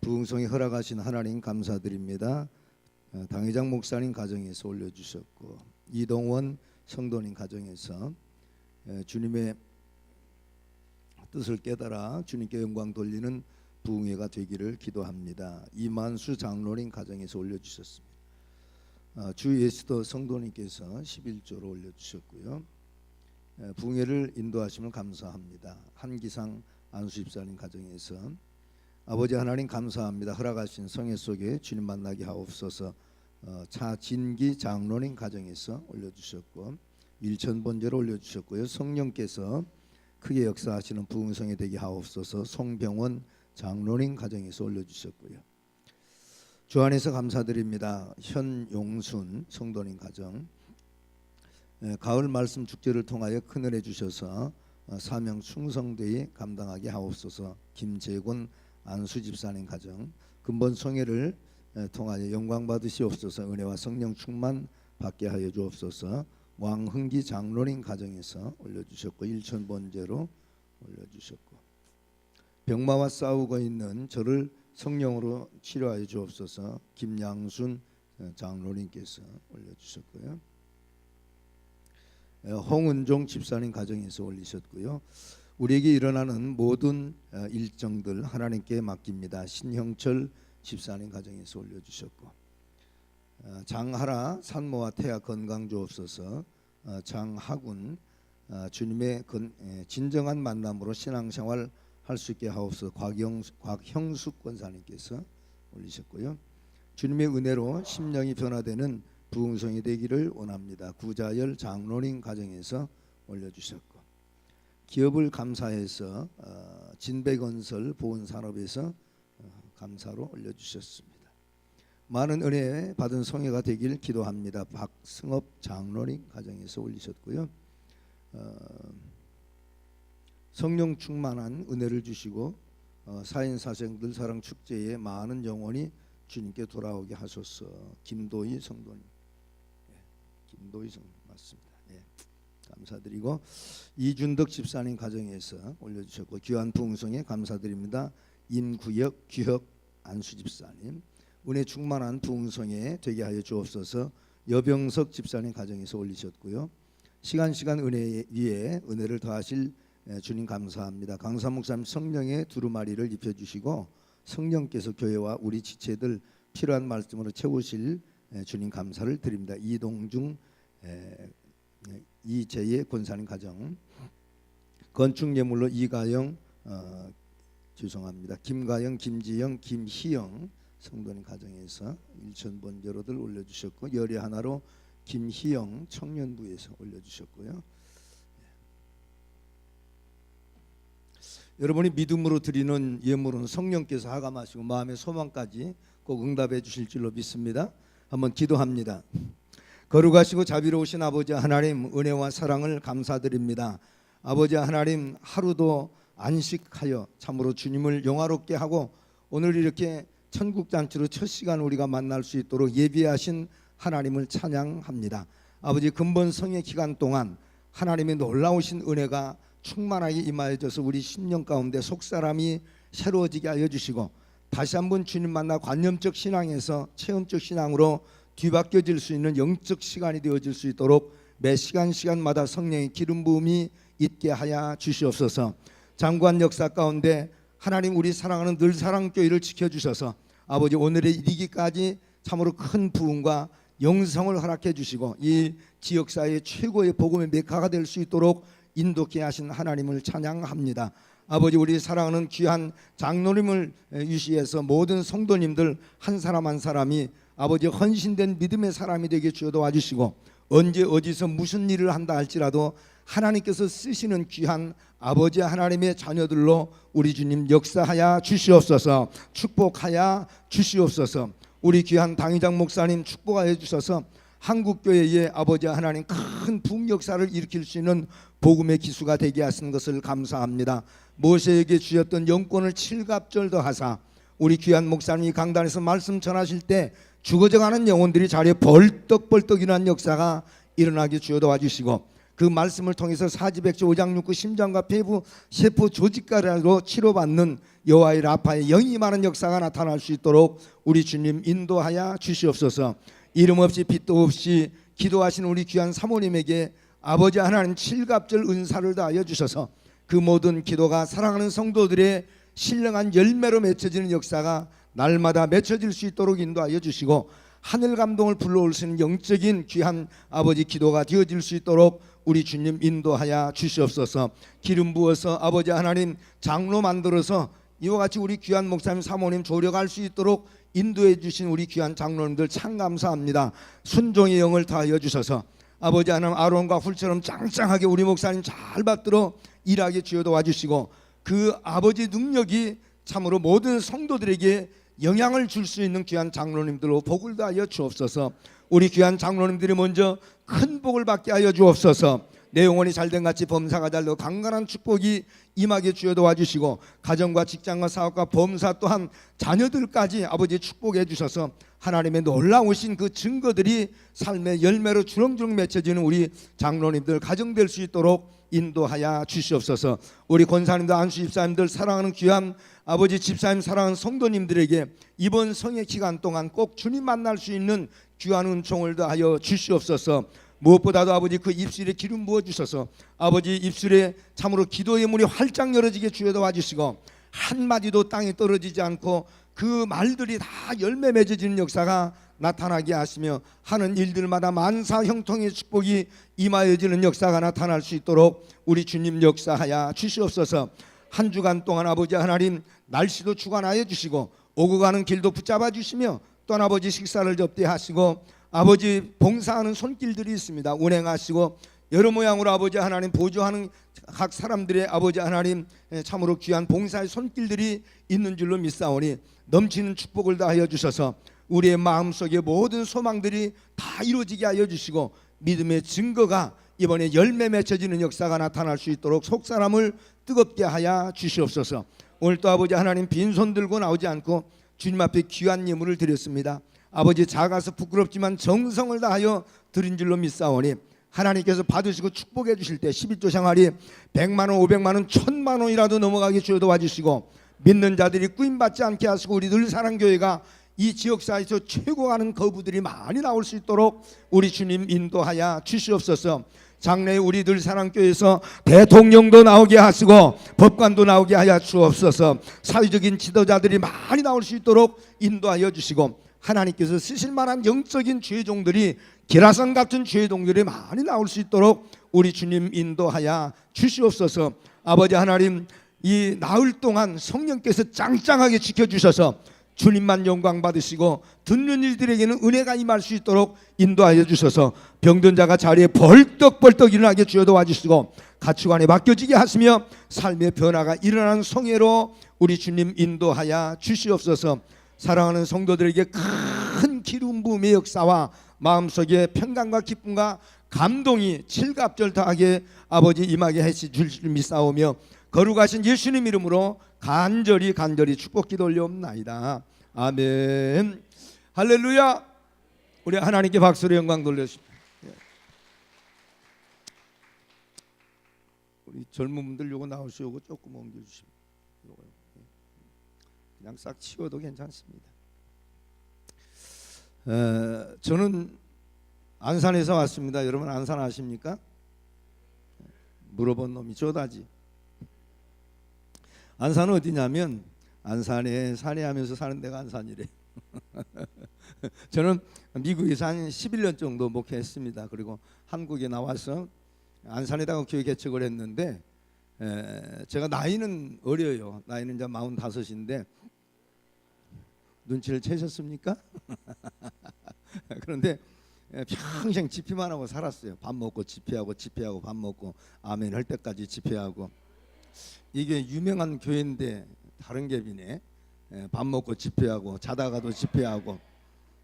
부흥성이 허락하신 하나님 감사드립니다. 당회장 목사님 가정에서 올려주셨고 이동원 성도님 가정에서 주님의 뜻을 깨달아 주님께 영광 돌리는 부흥회가 되기를 기도합니다. 이만수 장로님 가정에서 올려주셨습니다. 주 예수도 성도님께서 11조로 올려주셨고요. 부흥회를 인도하심을 감사합니다. 한기상 안수집사님 가정에서 아버지 하나님 감사합니다. 허락하신 성회 속에 주님 만나게 하옵소서. 차진기 장로님 가정에서 올려주셨고 일천번제로 올려주셨고요. 성령께서 크게 역사하시는 부흥성이 되게 하옵소서. 송병원 장로님 가정에서 올려주셨고요. 주 안에서 감사드립니다. 현용순 성도님 가정 가을 말씀 축제를 통하여 큰 은혜 주셔서 사명 충성되이 감당하게 하옵소서. 김재곤 안수집사님 가정 근본 성회를 통하여 영광 받으시옵소서. 은혜와 성령 충만 받게 하여 주옵소서. 왕흥기 장로님 가정에서 올려주셨고 일천번제로 올려주셨고 병마와 싸우고 있는 저를 성령으로 치료하여 주옵소서. 김양순 장로님께서 올려주셨고요. 홍은종 집사님 가정에서 올리셨고요. 우리에게 일어나는 모든 일정들 하나님께 맡깁니다. 신형철 집사님 가정에서 올려주셨고 장하라 산모와 태아 건강 주옵소서. 장하군 주님의 진정한 만남으로 신앙생활 할 수 있게 하옵소서. 곽형숙 권사님께서 올리셨고요. 주님의 은혜로 심령이 변화되는 부흥성이 되기를 원합니다. 구자열 장로님 가정에서 올려주셨고 기업을 감사해서 진배건설 보훈산업에서 감사로 올려주셨습니다. 많은 은혜 받은 성회가 되길 기도합니다. 박승업 장로님 가정에서 올리셨고요. 성령 충만한 은혜를 주시고 사인사생들 사랑 축제에 많은 영혼이 주님께 돌아오게 하소서. 김도희 성도님, 김도희 성도님 맞습니다. 감사드리고 이준덕 집사님 가정에서 올려주셨고 귀한 부흥성에 감사드립니다. 임구역 귀혁 안수집사님 은혜 충만한 부흥성에 되게 하여 주옵소서. 여병석 집사님 가정에서 올리셨고요. 시간 은혜 위에 은혜를 더하실 주님 감사합니다. 강사 목사님 성령의 두루마리를 입혀주시고 성령께서 교회와 우리 지체들 필요한 말씀으로 채우실 주님 감사를 드립니다. 이동중 이재예 권사님 가정 건축예물로 이가영 죄송합니다. 김가영 김지영 김희영 성도님 가정에서 일천번제로들 올려주셨고 열의 하나로 김희영 청년부에서 올려주셨고요. 여러분이 믿음으로 드리는 예물은 성령께서 하감하시고 마음의 소망까지 꼭 응답해 주실 줄로 믿습니다. 한번 기도합니다. 거룩하시고 자비로우신 아버지 하나님 은혜와 사랑을 감사드립니다. 아버지 하나님 하루도 안식하여 참으로 주님을 영화롭게 하고 오늘 이렇게 천국잔치로 첫 시간 우리가 만날 수 있도록 예비하신 하나님을 찬양합니다. 아버지 근본 성의 기간 동안 하나님의 놀라우신 은혜가 충만하게 임하여져서 우리 심령 가운데 속사람이 새로워지게 하여 주시고 다시 한번 주님 만나 관념적 신앙에서 체험적 신앙으로 뒤바뀌어질 수 있는 영적 시간이 되어질 수 있도록 매 시간마다 성령의 기름 부음이 있게 하여 주시옵소서. 장구한 역사 가운데 하나님 우리 사랑하는 늘 사랑교회를 지켜주셔서 아버지 오늘에 이르기까지 참으로 큰 부흥과 영성을 허락해 주시고 이 지역사회의 최고의 복음의 메카가 될 수 있도록 인도케 하신 하나님을 찬양합니다. 아버지 우리 사랑하는 귀한 장로님을 유시해서 모든 성도님들 한 사람 한 사람이 아버지 헌신된 믿음의 사람이 되게 주여 도와주시고 언제 어디서 무슨 일을 한다 할지라도 하나님께서 쓰시는 귀한 아버지 하나님의 자녀들로 우리 주님 역사하여 주시옵소서. 축복하여 주시옵소서. 우리 귀한 당회장 목사님 축복하여 주셔서 한국교회의 아버지 하나님 큰 부흥 역사를 일으킬 수 있는 복음의 기수가 되게 하신 것을 감사합니다. 모세에게 주셨던 영권을 칠갑절도 하사 우리 귀한 목사님이 강단에서 말씀 전하실 때 죽어져가는 영혼들이 자리에 벌떡벌떡 일어난 역사가 일어나게 주여 도와주시고 그 말씀을 통해서 사지백조 오장육부 심장과 폐부 세포 조직가라로 치료받는 여호와의 라파의 영이 많은 역사가 나타날 수 있도록 우리 주님 인도하여 주시옵소서. 이름 없이 빛도 없이 기도하신 우리 귀한 사모님에게 아버지 하나님 칠갑절 은사를 다하여 주셔서 그 모든 기도가 사랑하는 성도들의 신령한 열매로 맺혀지는 역사가 날마다 맺혀질 수 있도록 인도하여 주시고 하늘 감동을 불러올 수 있는 영적인 귀한 아버지 기도가 되어질 수 있도록 우리 주님 인도하여 주시옵소서. 기름 부어서 아버지 하나님 장로 만들어서 이와 같이 우리 귀한 목사님 사모님 조력할 수 있도록 인도해 주신 우리 귀한 장로님들 참 감사합니다. 순종의 영을 다하여 주셔서 아버지 하나님 아론과 훌처럼 짱짱하게 우리 목사님 잘 받들어 일하게 주여 도와주시고 그 아버지 능력이 참으로 모든 성도들에게 영향을 줄 수 있는 귀한 장로님들로 복을 다하여 주옵소서. 우리 귀한 장로님들이 먼저 큰 복을 받게 하여 주옵소서. 내 영혼이 잘된 같이 범사가 잘되고 강건한 축복이 임하게 주여 도와주시고 가정과 직장과 사업과 범사 또한 자녀들까지 아버지 축복해 주셔서 하나님의 놀라우신 그 증거들이 삶의 열매로 주렁주렁 맺혀지는 우리 장로님들 가정될 수 있도록 인도하여 주시옵소서. 우리 권사님들 안수 집사님들 사랑하는 귀한 아버지 집사님 사랑하는 성도님들에게 이번 성의 기간 동안 꼭 주님 만날 수 있는 귀한 은총을 더하여 주시옵소서. 무엇보다도 아버지 그 입술에 기름 부어 주셔서 아버지 입술에 참으로 기도의 문이 활짝 열어지게 주여 도와주시고 한마디도 땅에 떨어지지 않고 그 말들이 다 열매 맺어지는 역사가 나타나게 하시며 하는 일들마다 만사 형통의 축복이 임하여지는 역사가 나타날 수 있도록 우리 주님 역사하여 주시옵소서. 한 주간 동안 아버지 하나님 날씨도 주관하여 주시고 오고 가는 길도 붙잡아 주시며 또 아버지 식사를 접대하시고 아버지 봉사하는 손길들이 있습니다. 운행하시고 여러 모양으로 아버지 하나님 보조하는 각 사람들의 아버지 하나님 참으로 귀한 봉사의 손길들이 있는 줄로 믿사오니 넘치는 축복을 다하여 주셔서 우리의 마음속에 모든 소망들이 다 이루어지게 하여 주시고 믿음의 증거가 이번에 열매 맺혀지는 역사가 나타날 수 있도록 속사람을 뜨겁게 하여 주시옵소서. 오늘 또 아버지 하나님 빈손 들고 나오지 않고 주님 앞에 귀한 예물을 드렸습니다. 아버지 작아서 부끄럽지만 정성을 다하여 드린 줄로 믿사오니 하나님께서 받으시고 축복해 주실 때 12조 생활이 100만 원, 500만 원, 1000만 원이라도 넘어가게 주여 도와주시고 믿는 자들이 꾸임받지 않게 하시고 우리 늘사랑교회가 이 지역사회에서 최고하는 거부들이 많이 나올 수 있도록 우리 주님 인도하여 주시옵소서. 장래에 우리 늘사랑교회에서 대통령도 나오게 하시고 법관도 나오게 하여 주옵소서. 사회적인 지도자들이 많이 나올 수 있도록 인도하여 주시고 하나님께서 쓰실 만한 영적인 죄종들이 기라성 같은 죄종들이 많이 나올 수 있도록 우리 주님 인도하여 주시옵소서. 아버지 하나님 이 나흘 동안 성령께서 짱짱하게 지켜주셔서 주님만 영광 받으시고 듣는 이들에게는 은혜가 임할 수 있도록 인도하여 주셔서 병든 자가 자리에 벌떡벌떡 일어나게 주여 도와주시고 가치관에 맡겨지게 하시며 삶의 변화가 일어나는 성회로 우리 주님 인도하여 주시옵소서. 사랑하는 성도들에게 큰 기름 부음의 역사와 마음속에 평강과 기쁨과 감동이 칠갑절다하게 아버지 임하게 하실 줄 믿사오며 거룩하신 예수님 이름으로 간절히 축복기도 올려옵나이다. 아멘. 할렐루야. 우리 하나님께 박수로 영광 돌려주십시오. 우리 젊은 분들 요거 나오시고 조금 옮겨주시면 그냥 싹 치워도 괜찮습니다. 저는 안산에서 왔습니다. 여러분 안산 아십니까? 물어본 놈이 쪼다지. 안산은 어디냐면 안산에 산에하면서 사는 데가 안산이래. 저는 미국에서 한 11년 정도 목회했습니다. 그리고 한국에 나와서 안산에다가 교회 개척을 했는데 제가 나이는 어려요. 나이는 이제 45인데 눈치를 채셨습니까? 그런데 평생 집회만 하고 살았어요. 밥 먹고 집회하고 밥 먹고 아멘 할 때까지 집회하고. 이게 유명한 교회인데 다른 갭이네. 밥 먹고 집회하고 자다가도 집회하고.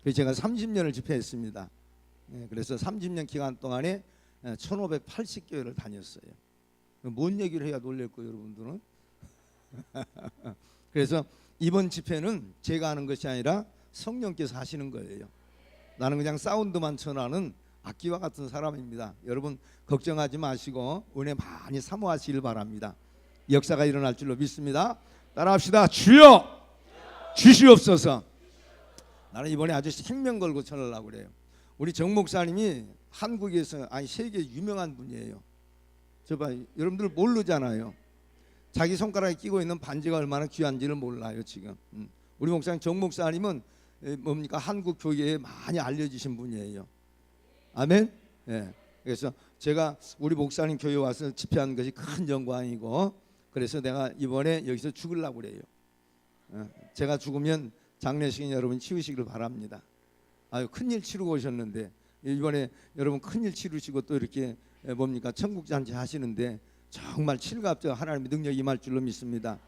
그래서 제가 30년을 집회했습니다. 그래서 30년 기간 동안에 1580교회를 다녔어요. 뭔 얘기를 해야 놀랄 거예요 여러분들은? 그래서 이번 집회는 제가 하는 것이 아니라 성령께서 하시는 거예요. 나는 그냥 사운드만 전하는 악기와 같은 사람입니다. 여러분 걱정하지 마시고 은혜 많이 사모하시길 바랍니다. 역사가 일어날 줄로 믿습니다. 따라합시다. 주여 주시옵소서. 나는 이번에 아주 생명 걸고 전하려고 그래요. 우리 정 목사님이 한국에서 아니 세계 유명한 분이에요. 저 봐, 여러분들 모르잖아요. 자기 손가락에 끼고 있는 반지가 얼마나 귀한지를 몰라요 지금. 우리 목사님 정 목사님은 뭡니까 한국 교회에 많이 알려지신 분이에요. 아멘. 예. 그래서 제가 우리 목사님 교회 와서 집회한 것이 큰 영광이고, 그래서 내가 이번에 여기서 죽으려고 그래요. 제가 죽으면 장례식은 여러분 치우시길 바랍니다. 아유 큰일 치르고 오셨는데 이번에 여러분 큰일 치르시고 또 이렇게 뭡니까 천국 잔치 하시는데 정말 칠갑죠. 하나님의 능력이 임할 줄로 믿습니다.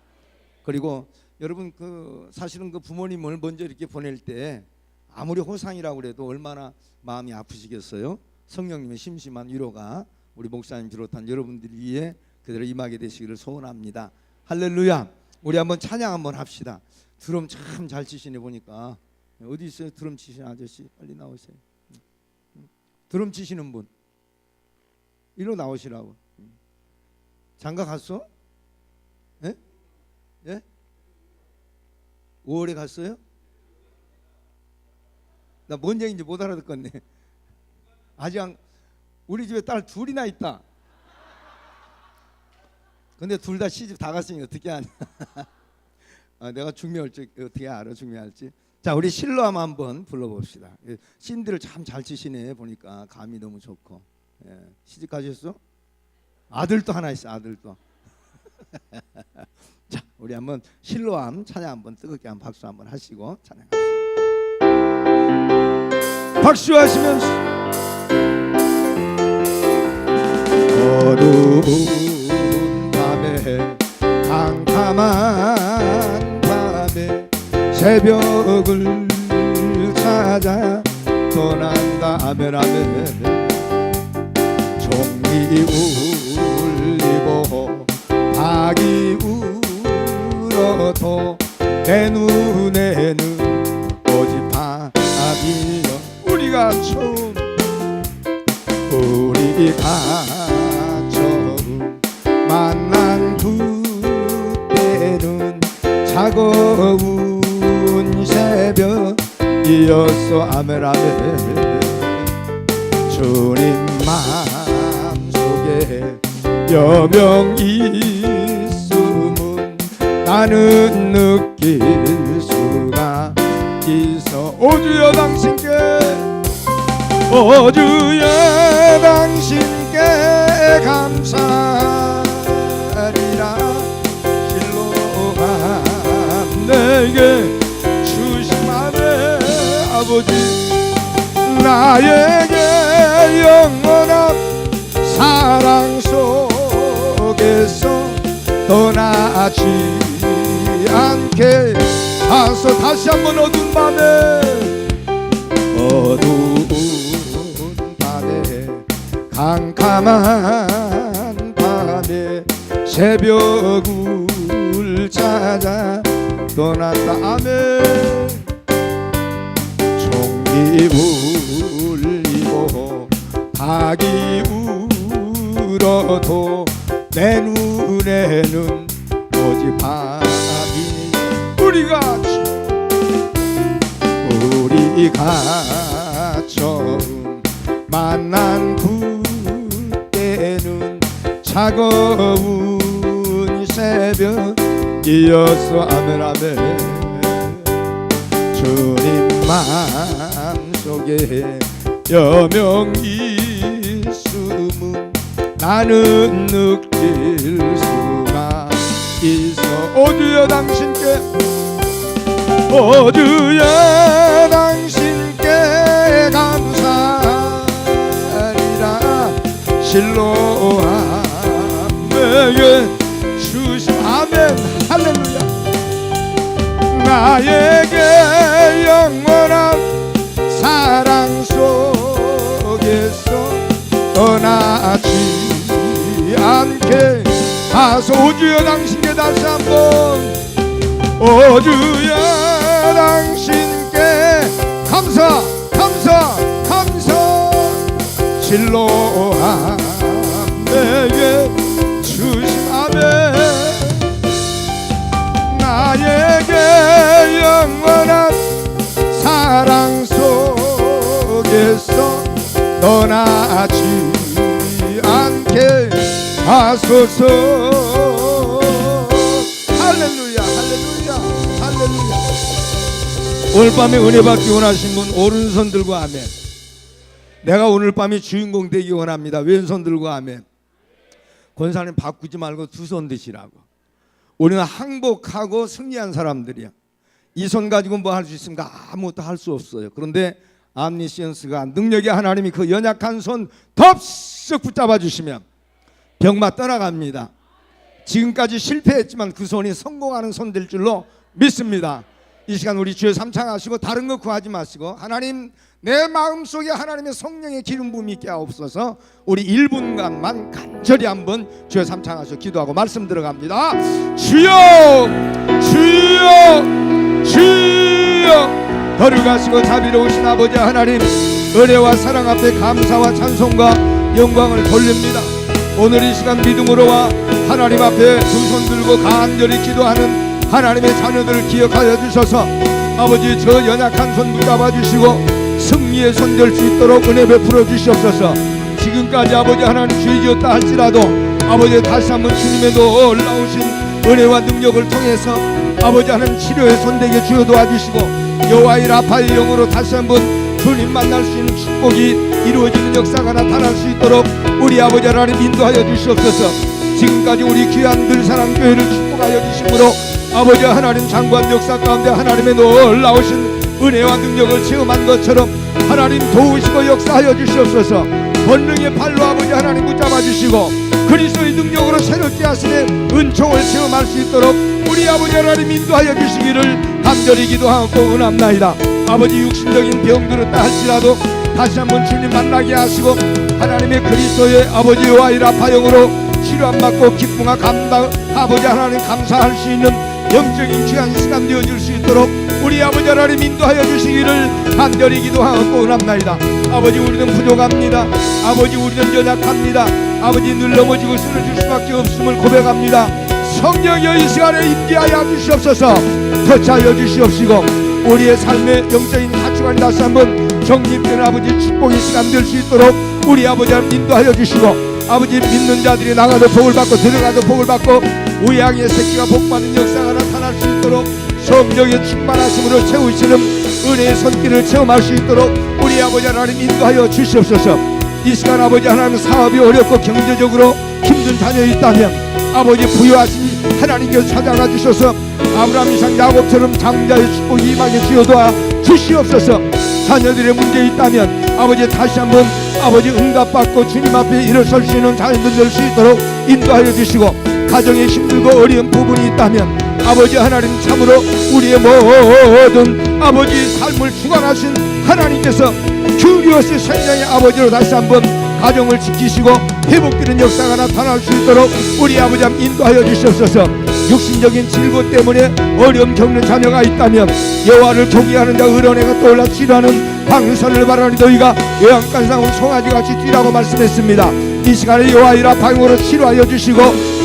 그리고 여러분 그 사실은 그 부모님을 먼저 이렇게 보낼 때 아무리 호상이라고 그래도 얼마나 마음이 아프시겠어요. 성령님의 심심한 위로가 우리 목사님 비롯한 여러분들 위에 그대로 임하게 되시기를 소원합니다. 할렐루야. 우리 한번 찬양 한번 합시다. 드럼 참 잘 치시네 보니까. 어디 있어요? 드럼 치시는 아저씨 빨리 나오세요. 드럼 치시는 분 이리로 나오시라고. 장가 갔어? 예? 예? 5월에 갔어요? 나 뭔 얘기인지 못 알아듣겠네. 아직 우리 집에 딸 둘이나 있다. 근데 둘 다 시집 다 갔으니 어떻게 하냐. 내가 중매할지 어떻게 알아 중매할지. 자 우리 실로암 한번 불러봅시다. 신들을 참 잘 치시네 보니까 감이 너무 좋고. 예. 시집 가셨어? 아들도 하나 있어 아들도. 자 우리 한번 실로암 찬양 한번 뜨겁게 한번 박수 한번 하시고 찬양합시다. 박수하시면서 어두운 밤에 캄캄한 밤에 새벽을 찾아 떠난다. 아멘 아멘. 종이 울리고 닭이 울어도 내 눈에는 오직 밤이여. 우리가 처음 만난 그때는 차가운 새벽이었어. 아멘 아멘. 주님 마음속에 여명 있음은 나는 느낄 수가 있어. 오주여 당신께 오주여 당신께 감사리라. 실로암 내게 주신 아내 아버지 나에게 영원한 사랑 속에서 떠나지 않게 하소. 다시 한번 어두운 밤에 캄캄한 밤에 새벽을 찾아 떠났다. 아멘. 종이 울리고 닭이 울어도 내 눈에는 오직 밤이. 우리가 처음 만난 그때는 차가운 새벽이었어. 아멘 아멘. 주님 마음속에 여명 있음은 나는 느낄 수가 있어. 오주여 당신께 오주여 당신께 감사리라. 실로암 내게 주신 아멘 할렐루야. 나에게 영원한 사랑 속에서 떠나지 않게 하소. 오주여 당신께 다시 한번 오주여 당신께 감사 감사 감사. 진로함 내게 주심하며 나에게 영원한 사랑 속에서 떠나지 않게 하소서. 할렐루야 할렐루야 할렐루야. 오늘 밤에 은혜 받기 원하신 분 오른손 들고 아멘. 내가 오늘 밤에 주인공 되기 원합니다. 왼손 들고 아멘. 권사님 바꾸지 말고 두 손 드시라고. 우리는 항복하고 승리한 사람들이야. 이 손 가지고 뭐 할 수 있습니까? 아무것도 할 수 없어요. 그런데 암니시언스가 능력의 하나님이 그 연약한 손 덥석 붙잡아 주시면 병마 떠나갑니다. 지금까지 실패했지만 그 손이 성공하는 손 될 줄로 믿습니다. 이 시간 우리 주여 삼창하시고 다른 거 구하지 마시고 하나님 내 마음속에 하나님의 성령의 기름 부음이 있게 하옵소서. 우리 1분간만 간절히 한번 주여 삼창하시고 기도하고 말씀 들어갑니다. 주여 주여 주여. 거룩하시고 자비로우신 아버지 하나님 은혜와 사랑 앞에 감사와 찬송과 영광을 돌립니다. 오늘 이 시간 믿음으로와 하나님 앞에 두 손 들고 간절히 기도하는 하나님의 자녀들을 기억하여 주셔서 아버지 저 연약한 손 붙잡아 주시고 승리의 손 될 수 있도록 은혜 베풀어 주시옵소서. 지금까지 아버지 하나님 죄 지었다 할지라도 아버지 다시 한번 주님의 놀라우신 은혜와 능력을 통해서 아버지 하나님 치료의 손 되게 주여 도와주시고 여호와의 라파의 영으로 다시 한번 주님 만날 수 있는 축복이 이루어지는 역사가 나타날 수 있도록 우리 아버지 하나님 인도하여 주시옵소서. 지금까지 우리 귀한 들사랑교회를 축복하여 주심으로 아버지 하나님 장관 역사 가운데 하나님의 놀라우신 은혜와 능력을 체험한 것처럼 하나님 도우시고 역사하여 주시옵소서. 권능의 팔로 아버지 하나님 붙잡아 주시고 그리스도의 능력으로 새롭게 하시는 은총을 체험할 수 있도록 우리 아버지 하나님 인도하여 주시기를 간절히 기도하고 원합나이다. 아버지 육신적인 병들었다 할지라도 다시 한번 주님 만나게 하시고 하나님의 그리스도의 아버지 여호와의 라파 영으로 치료함 받고 기쁨과 감당 아버지 하나님 감사할 수 있는 영적인 귀한 시간 되어줄 수 있도록 우리 아버지 하나님 인도하여 주시기를 간절히 기도하고 원합나이다. 아버지 우리는 부족합니다. 아버지 우리는 연약합니다. 아버지 늘 넘어지고 쓰러질 수밖에 없음을 고백합니다. 성령여 이 시간에 임재하여 주시옵소서. 터치하여 주시옵시고 우리의 삶의 영적인 가치관이 다시 한번 정립되는 아버지 축복의 시간 될 수 있도록 우리 아버지 하나님 인도하여 주시고 아버지 믿는 자들이 나가도 복을 받고 들어가도 복을 받고 우양의 새끼가 복받는 역사가 나타날 수 있도록 성령의 충만하심으로 채우시는 은혜의 손길을 체험할 수 있도록 우리 아버지 하나님 인도하여 주시옵소서. 이 시간 아버지 하나님 사업이 어렵고 경제적으로 힘든 자녀 있다면 아버지 부유하신 하나님께서 찾아가 주셔서 아브라함 이삭 야곱처럼 장자의 축복이 임하게 주여도와 주시옵소서. 자녀들의 문제 있다면 아버지 다시 한번 아버지 응답받고 주님 앞에 일어설 수 있는 자녀들 될 수 있도록 인도하여 주시고 가정에 힘들고 어려운 부분이 있다면 아버지 하나님 참으로 우리의 모든 아버지 삶을 주관하신 하나님께서 큐리오스 생명의 아버지로 다시 한번 가정을 지키시고 회복되는 역사가 나타날 수 있도록 우리 아버지 함 인도하여 주시옵소서. 육신적인 질고 때문에 어려움 겪는 자녀가 있다면 여호와를 경외하는 자 의로내가 떠올라 치료하는 방선을 바라니 너희가 외양간에 온 송아지같이 뛰라고 말씀했습니다. 이 시간에 여호와의 라파용으로 치료하여 주시고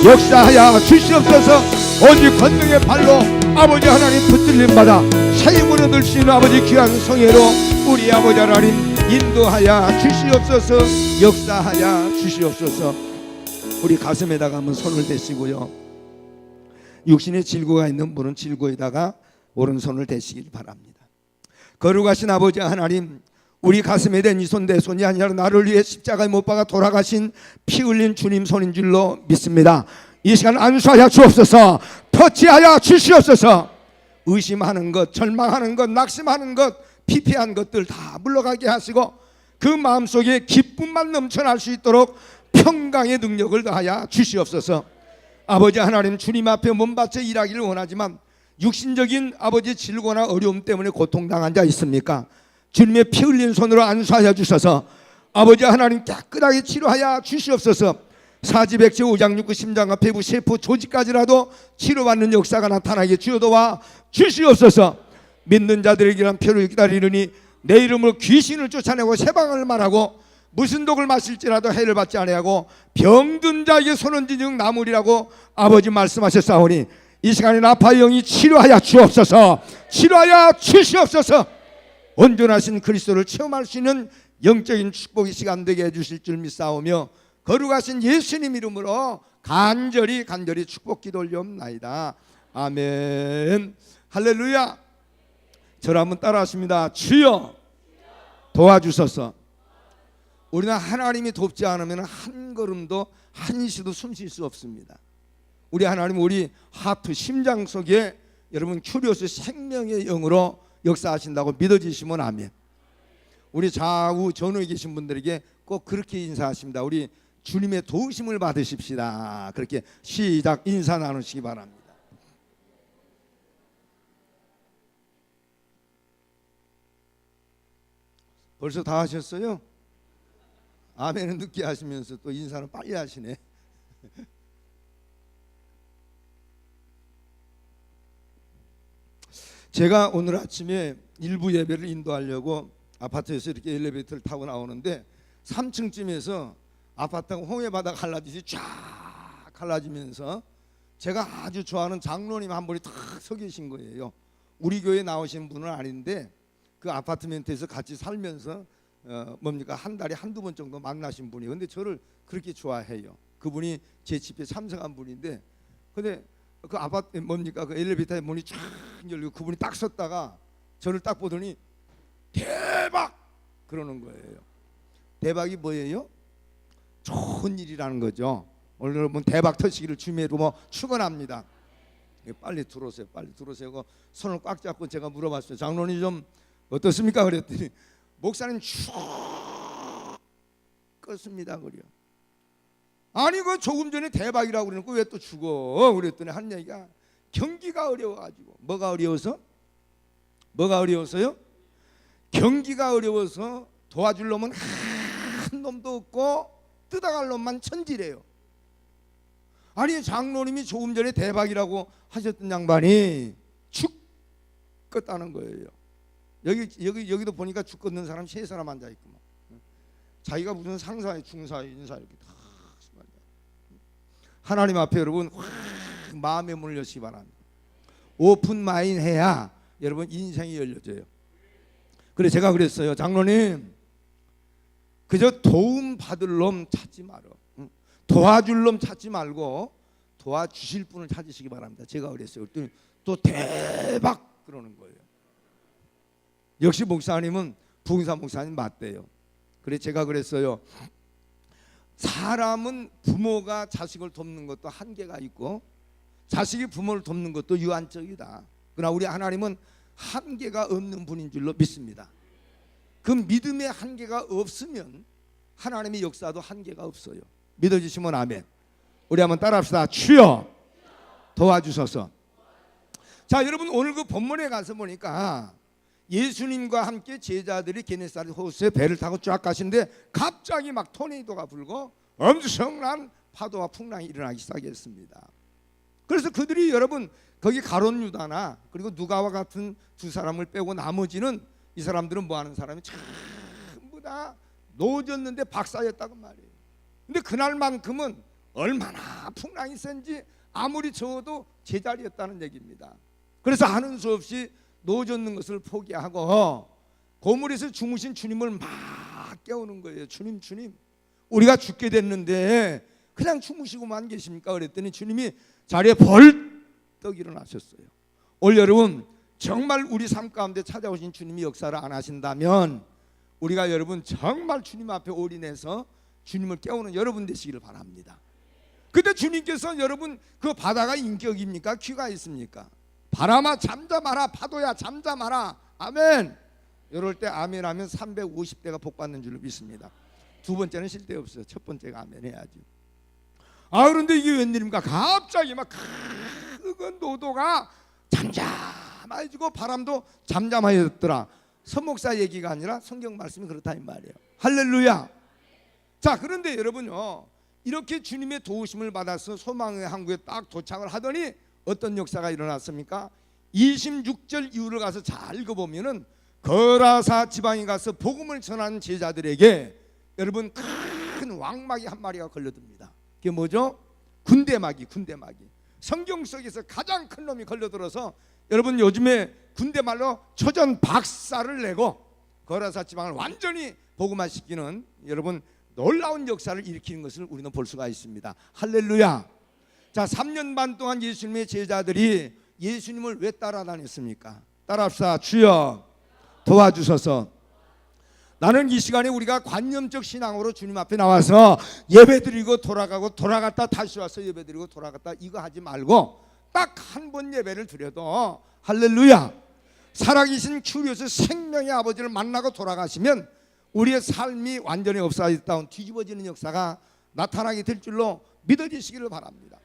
역사하여 주시옵소서. 오직 권능의 발로 아버지 하나님 붙들림 받아 새 힘으로 늘 수 있는 아버지 귀한 성회로 우리 아버지 하나님 인도하여 주시옵소서. 역사하여 주시옵소서. 우리 가슴에다가 한번 손을 대시고요. 육신에 질고가 있는 분은 질고에다가 오른손을 대시길 바랍니다. 거룩하신 아버지 하나님, 우리 가슴에 댄 이 손 내 손이 아니라 나를 위해 십자가에 못 박아 돌아가신 피 흘린 주님 손인 줄로 믿습니다. 이 시간 안수하여 주옵소서. 터치하여 주시옵소서. 의심하는 것, 절망하는 것, 낙심하는 것, 피폐한 것들 다 물러가게 하시고 그 마음속에 기쁨만 넘쳐날 수 있도록 평강의 능력을 더하여 주시옵소서. 아버지 하나님, 주님 앞에 몸바쳐 일하기를 원하지만 육신적인 아버지 질고나 어려움 때문에 고통당한 자 있습니까? 주님의 피 흘린 손으로 안수하여 주셔서 아버지 하나님 깨끗하게 치료하여 주시옵소서. 사지백제 오장육부 심장과 폐부 세포 조직까지라도 치료받는 역사가 나타나게 주여도와 주시옵소서. 믿는 자들에게는 표를 기다리느니 내 이름으로 귀신을 쫓아내고 세방을 말하고 무슨 독을 마실지라도 해를 받지 아니하고 병든 자에게 손은 징 나무리라고 아버지 말씀하셨사오니 이 시간에 나팔 영이 치료하여 주옵소서. 치료하여 주시옵소서. 온전하신 그리스도를 체험할 수 있는 영적인 축복의 시간 되게 해주실 줄 믿사오며 거룩하신 예수님 이름으로 간절히 축복 기도 올리옵나이다. 아멘. 할렐루야. 저를 한번 따라하십니다. 주여 도와주소서. 우리는 하나님이 돕지 않으면 한 걸음도 한시도 숨 쉴 수 없습니다. 우리 하나님 우리 하트 심장 속에 여러분 큐리오스 생명의 영으로 역사하신다고 믿어지시면 아멘. 우리 좌우 전후에 계신 분들에게 꼭 그렇게 인사하십니다. 우리 주님의 도우심을 받으십시다. 그렇게 시작 인사 나누시기 바랍니다. 벌써 다 하셨어요? 아멘은 늦게 하시면서 또 인사는 빨리 하시네. 제가 오늘 아침에 일부 예배를 인도하려고 아파트에서 이렇게 엘리베이터를 타고 나오는데 3층쯤에서 아파트가 홍해바다 갈라지듯이 쫙 갈라지면서 제가 아주 좋아하는 장로님 한 분이 탁 서 계신 거예요. 우리 교회 나오신 분은 아닌데 그 아파트멘트에서 같이 살면서 한 달에 한두 번 정도 만나신 분이에요. 근데 저를 그렇게 좋아해요. 그분이 제 집에 참석한 분인데 근데 그 아파트 그 엘리베이터에 문이 쫙 열리고 그분이 딱 섰다가 저를 딱 보더니 대박 그러는 거예요. 대박이 뭐예요? 좋은 일이라는 거죠. 오늘 여러분 대박 터지기를 주님으로 축원합니다. 빨리 들어오세요. 빨리 들어오세요. 손을 꽉 잡고 제가 물어봤어요. 장로님 좀 어떻습니까? 그랬더니 목사님 쭉 껐습니다. 그래요. 아니 그 조금 전에 대박이라고 그러는 거 왜 또 죽어? 그랬더니 한 얘기가 경기가 어려워가지고. 뭐가 어려워서? 뭐가 어려워서요? 경기가 어려워서 도와줄 놈은 한 놈도 없고 뜯어갈 놈만 천지래요. 아니 장로님이 조금 전에 대박이라고 하셨던 양반이 죽겠다는 거예요. 여기도 보니까 죽겠는 사람 3사람 앉아 있구만. 자기가 무슨 상사에 중사에 인사 이렇게 다 하나님 앞에 여러분 확 마음의 문을 여시기 바랍니다. 오픈 마인 해야 여러분 인생이 열려져요. 그래 제가 그랬어요. 장로님 그저 도움 받을 놈 찾지 말어. 도와줄 놈 찾지 말고 도와주실 분을 찾으시기 바랍니다. 제가 그랬어요. 그랬더니 또 대박 그러는 거예요. 역시 목사님은 부흥사 목사님 맞대요. 그래 제가 그랬어요. 사람은 부모가 자식을 돕는 것도 한계가 있고 자식이 부모를 돕는 것도 유한적이다. 그러나 우리 하나님은 한계가 없는 분인 줄로 믿습니다. 그 믿음의 한계가 없으면 하나님의 역사도 한계가 없어요. 믿어주시면 아멘. 우리 한번 따라합시다. 주여 도와주소서. 자 여러분 오늘 그 본문에 가서 보니까 예수님과 함께 제자들이 게네사렛 호수에 배를 타고 쫙 가시는데 갑자기 막 토네이도가 불고 엄청난 파도와 풍랑이 일어나기 시작했습니다. 그래서 그들이 여러분 거기 가룟 유다나 그리고 누가와 같은 두 사람을 빼고 나머지는 이 사람들은 뭐 하는 사람이 전부 다 노졌는데 박사였다고 말이에요. 근데 그날만큼은 얼마나 풍랑이 센지 아무리 적어도 제자리였다는 얘기입니다. 그래서 하는 수 없이 노젓는 것을 포기하고 고물에서 주무신 주님을 막 깨우는 거예요. 주님 우리가 죽게 됐는데 그냥 주무시고만 계십니까? 그랬더니 주님이 자리에 벌떡 일어나셨어요. 올 여러분 정말 우리 삶 가운데 찾아오신 주님이 역사를 안 하신다면 우리가 여러분 정말 주님 앞에 올인해서 주님을 깨우는 여러분 되시기를 바랍니다. 근데 주님께서 여러분 그 바다가 인격입니까? 귀가 있습니까? 바람아 잠잠하라, 파도야 잠잠하라. 아멘. 이럴 때 아멘 하면 350대가 복받는 줄로 믿습니다. 두 번째는 쓸데없어요. 첫 번째가 아멘 해야지. 그런데 이게 웬일입니까? 갑자기 막 큰 노도가 잠잠해지고 바람도 잠잠해졌더라. 선목사 얘기가 아니라 성경 말씀이 그렇다 이 말이에요. 할렐루야. 자 그런데 여러분요 이렇게 주님의 도우심을 받아서 소망의 항구에 딱 도착을 하더니 어떤 역사가 일어났습니까? 26절 이후를 가서 잘 읽어보면은 거라사 지방에 가서 복음을 전하는 제자들에게 여러분 큰 왕마귀 한 마리가 걸려듭니다. 그게 뭐죠? 군대마귀. 성경 속에서 가장 큰 놈이 걸려들어서 여러분 요즘에 군대 말로 초전 박살을 내고 거라사 지방을 완전히 복음화시키는 여러분 놀라운 역사를 일으키는 것을 우리는 볼 수가 있습니다. 할렐루야. 자, 3년 반 동안 예수님의 제자들이 예수님을 왜 따라다녔습니까? 따라합시다. 주여 도와주소서. 나는 이 시간에 우리가 관념적 신앙으로 주님 앞에 나와서 예배드리고 돌아가고 돌아갔다 다시 와서 예배드리고 돌아갔다 이거 하지 말고 딱 한 번 예배를 드려도 할렐루야 살아계신 큐리오스 생명의 아버지를 만나고 돌아가시면 우리의 삶이 완전히 업사이드다운 뒤집어지는 역사가 나타나게 될 줄로 믿어지시기를 바랍니다.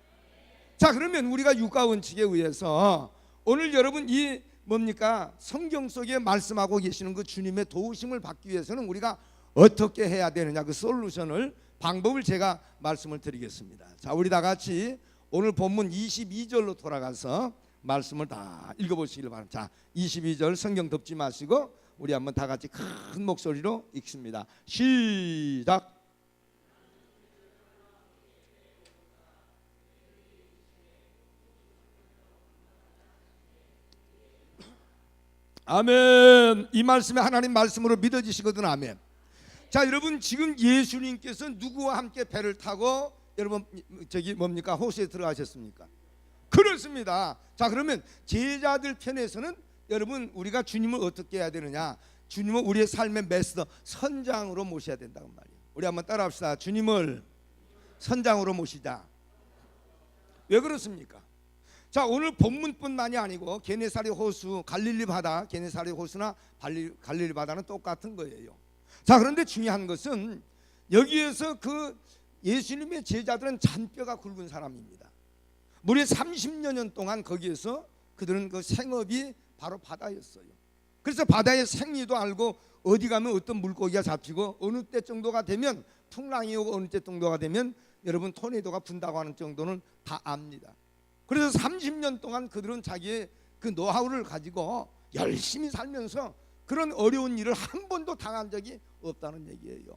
자, 그러면 우리가 육가 원칙에 의해서 오늘 여러분 이 뭡니까? 성경 속에 말씀하고 계시는 그 주님의 도우심을 받기 위해서는 우리가 어떻게 해야 되느냐 그 솔루션을 방법을 제가 말씀을 드리겠습니다. 자, 우리 다 같이 오늘 본문 22절로 돌아가서 말씀을 다 읽어보시길 바랍니다. 자, 22절 성경 덮지 마시고 우리 한번 다 같이 큰 목소리로 읽습니다. 시작. 아멘. 이 말씀이 하나님 말씀으로 믿어지시거든. 아멘. 자, 여러분 지금 예수님께서 누구와 함께 배를 타고 여러분 저기 뭡니까 호수에 들어가셨습니까? 그렇습니다. 자, 그러면 제자들 편에서는 여러분 우리가 주님을 어떻게 해야 되느냐? 주님은 우리의 삶의 메스터 선장으로 모셔야 된다고 말이에요. 우리 한번 따라합시다. 주님을 선장으로 모시자. 왜 그렇습니까? 자, 오늘 본문뿐만이 아니고 게네사리 호수, 갈릴리 바다, 게네사리 호수나 갈릴리 바다는 똑같은 거예요. 자, 그런데 중요한 것은 여기에서 그 예수님의 제자들은 잔뼈가 굵은 사람입니다. 무려 30여 년 동안 거기에서 그들은 그 생업이 바로 바다였어요. 그래서 바다의 생리도 알고 어디 가면 어떤 물고기가 잡히고 어느 때 정도가 되면 풍랑이 오고 어느 때 정도가 되면 여러분 토네이도가 분다고 하는 정도는 다 압니다. 그래서 30년 동안 그들은 자기의 그 노하우를 가지고 열심히 살면서 그런 어려운 일을 한 번도 당한 적이 없다는 얘기예요.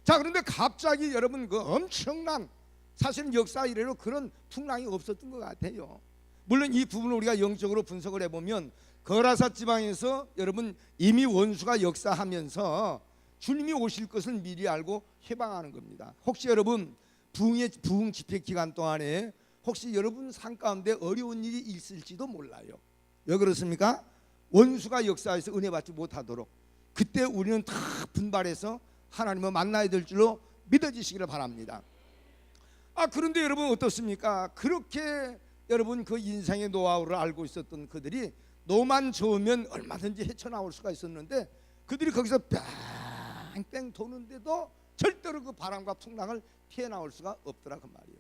자, 그런데 갑자기 여러분 그 엄청난 사실 역사 이래로 그런 풍랑이 없었던 것 같아요. 물론 이 부분을 우리가 영적으로 분석을 해보면 거라사 지방에서 여러분 이미 원수가 역사하면서 주님이 오실 것을 미리 알고 해방하는 겁니다. 혹시 여러분 부흥 집회 기간 동안에 혹시 여러분 삶 가운데 어려운 일이 있을지도 몰라요. 왜 그렇습니까? 원수가 역사에서 은혜 받지 못하도록 그때 우리는 다 분발해서 하나님을 만나야 될 줄로 믿어지시기를 바랍니다. 아, 그런데 여러분 어떻습니까? 그렇게 여러분 그 인생의 노하우를 알고 있었던 그들이 노만 좋으면 얼마든지 헤쳐나올 수가 있었는데 그들이 거기서 뺑뺑 도는데도 절대로 그 바람과 풍랑을 피해 나올 수가 없더라 그 말이에요.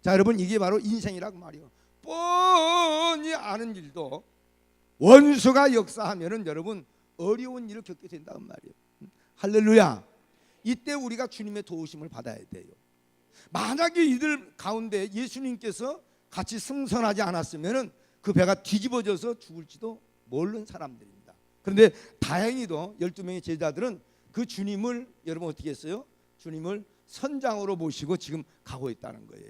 자, 여러분 이게 바로 인생이라고 말이에요. 뻔히 아는 일도 원수가 역사하면은 여러분 어려운 일을 겪게 된다는 말이에요. 할렐루야. 이때 우리가 주님의 도우심을 받아야 돼요. 만약에 이들 가운데 예수님께서 같이 승선하지 않았으면은 그 배가 뒤집어져서 죽을지도 모르는 사람들입니다. 그런데 다행히도 12명의 제자들은 그 주님을 여러분 어떻게 했어요? 주님을 선장으로 모시고 지금 가고 있다는 거예요.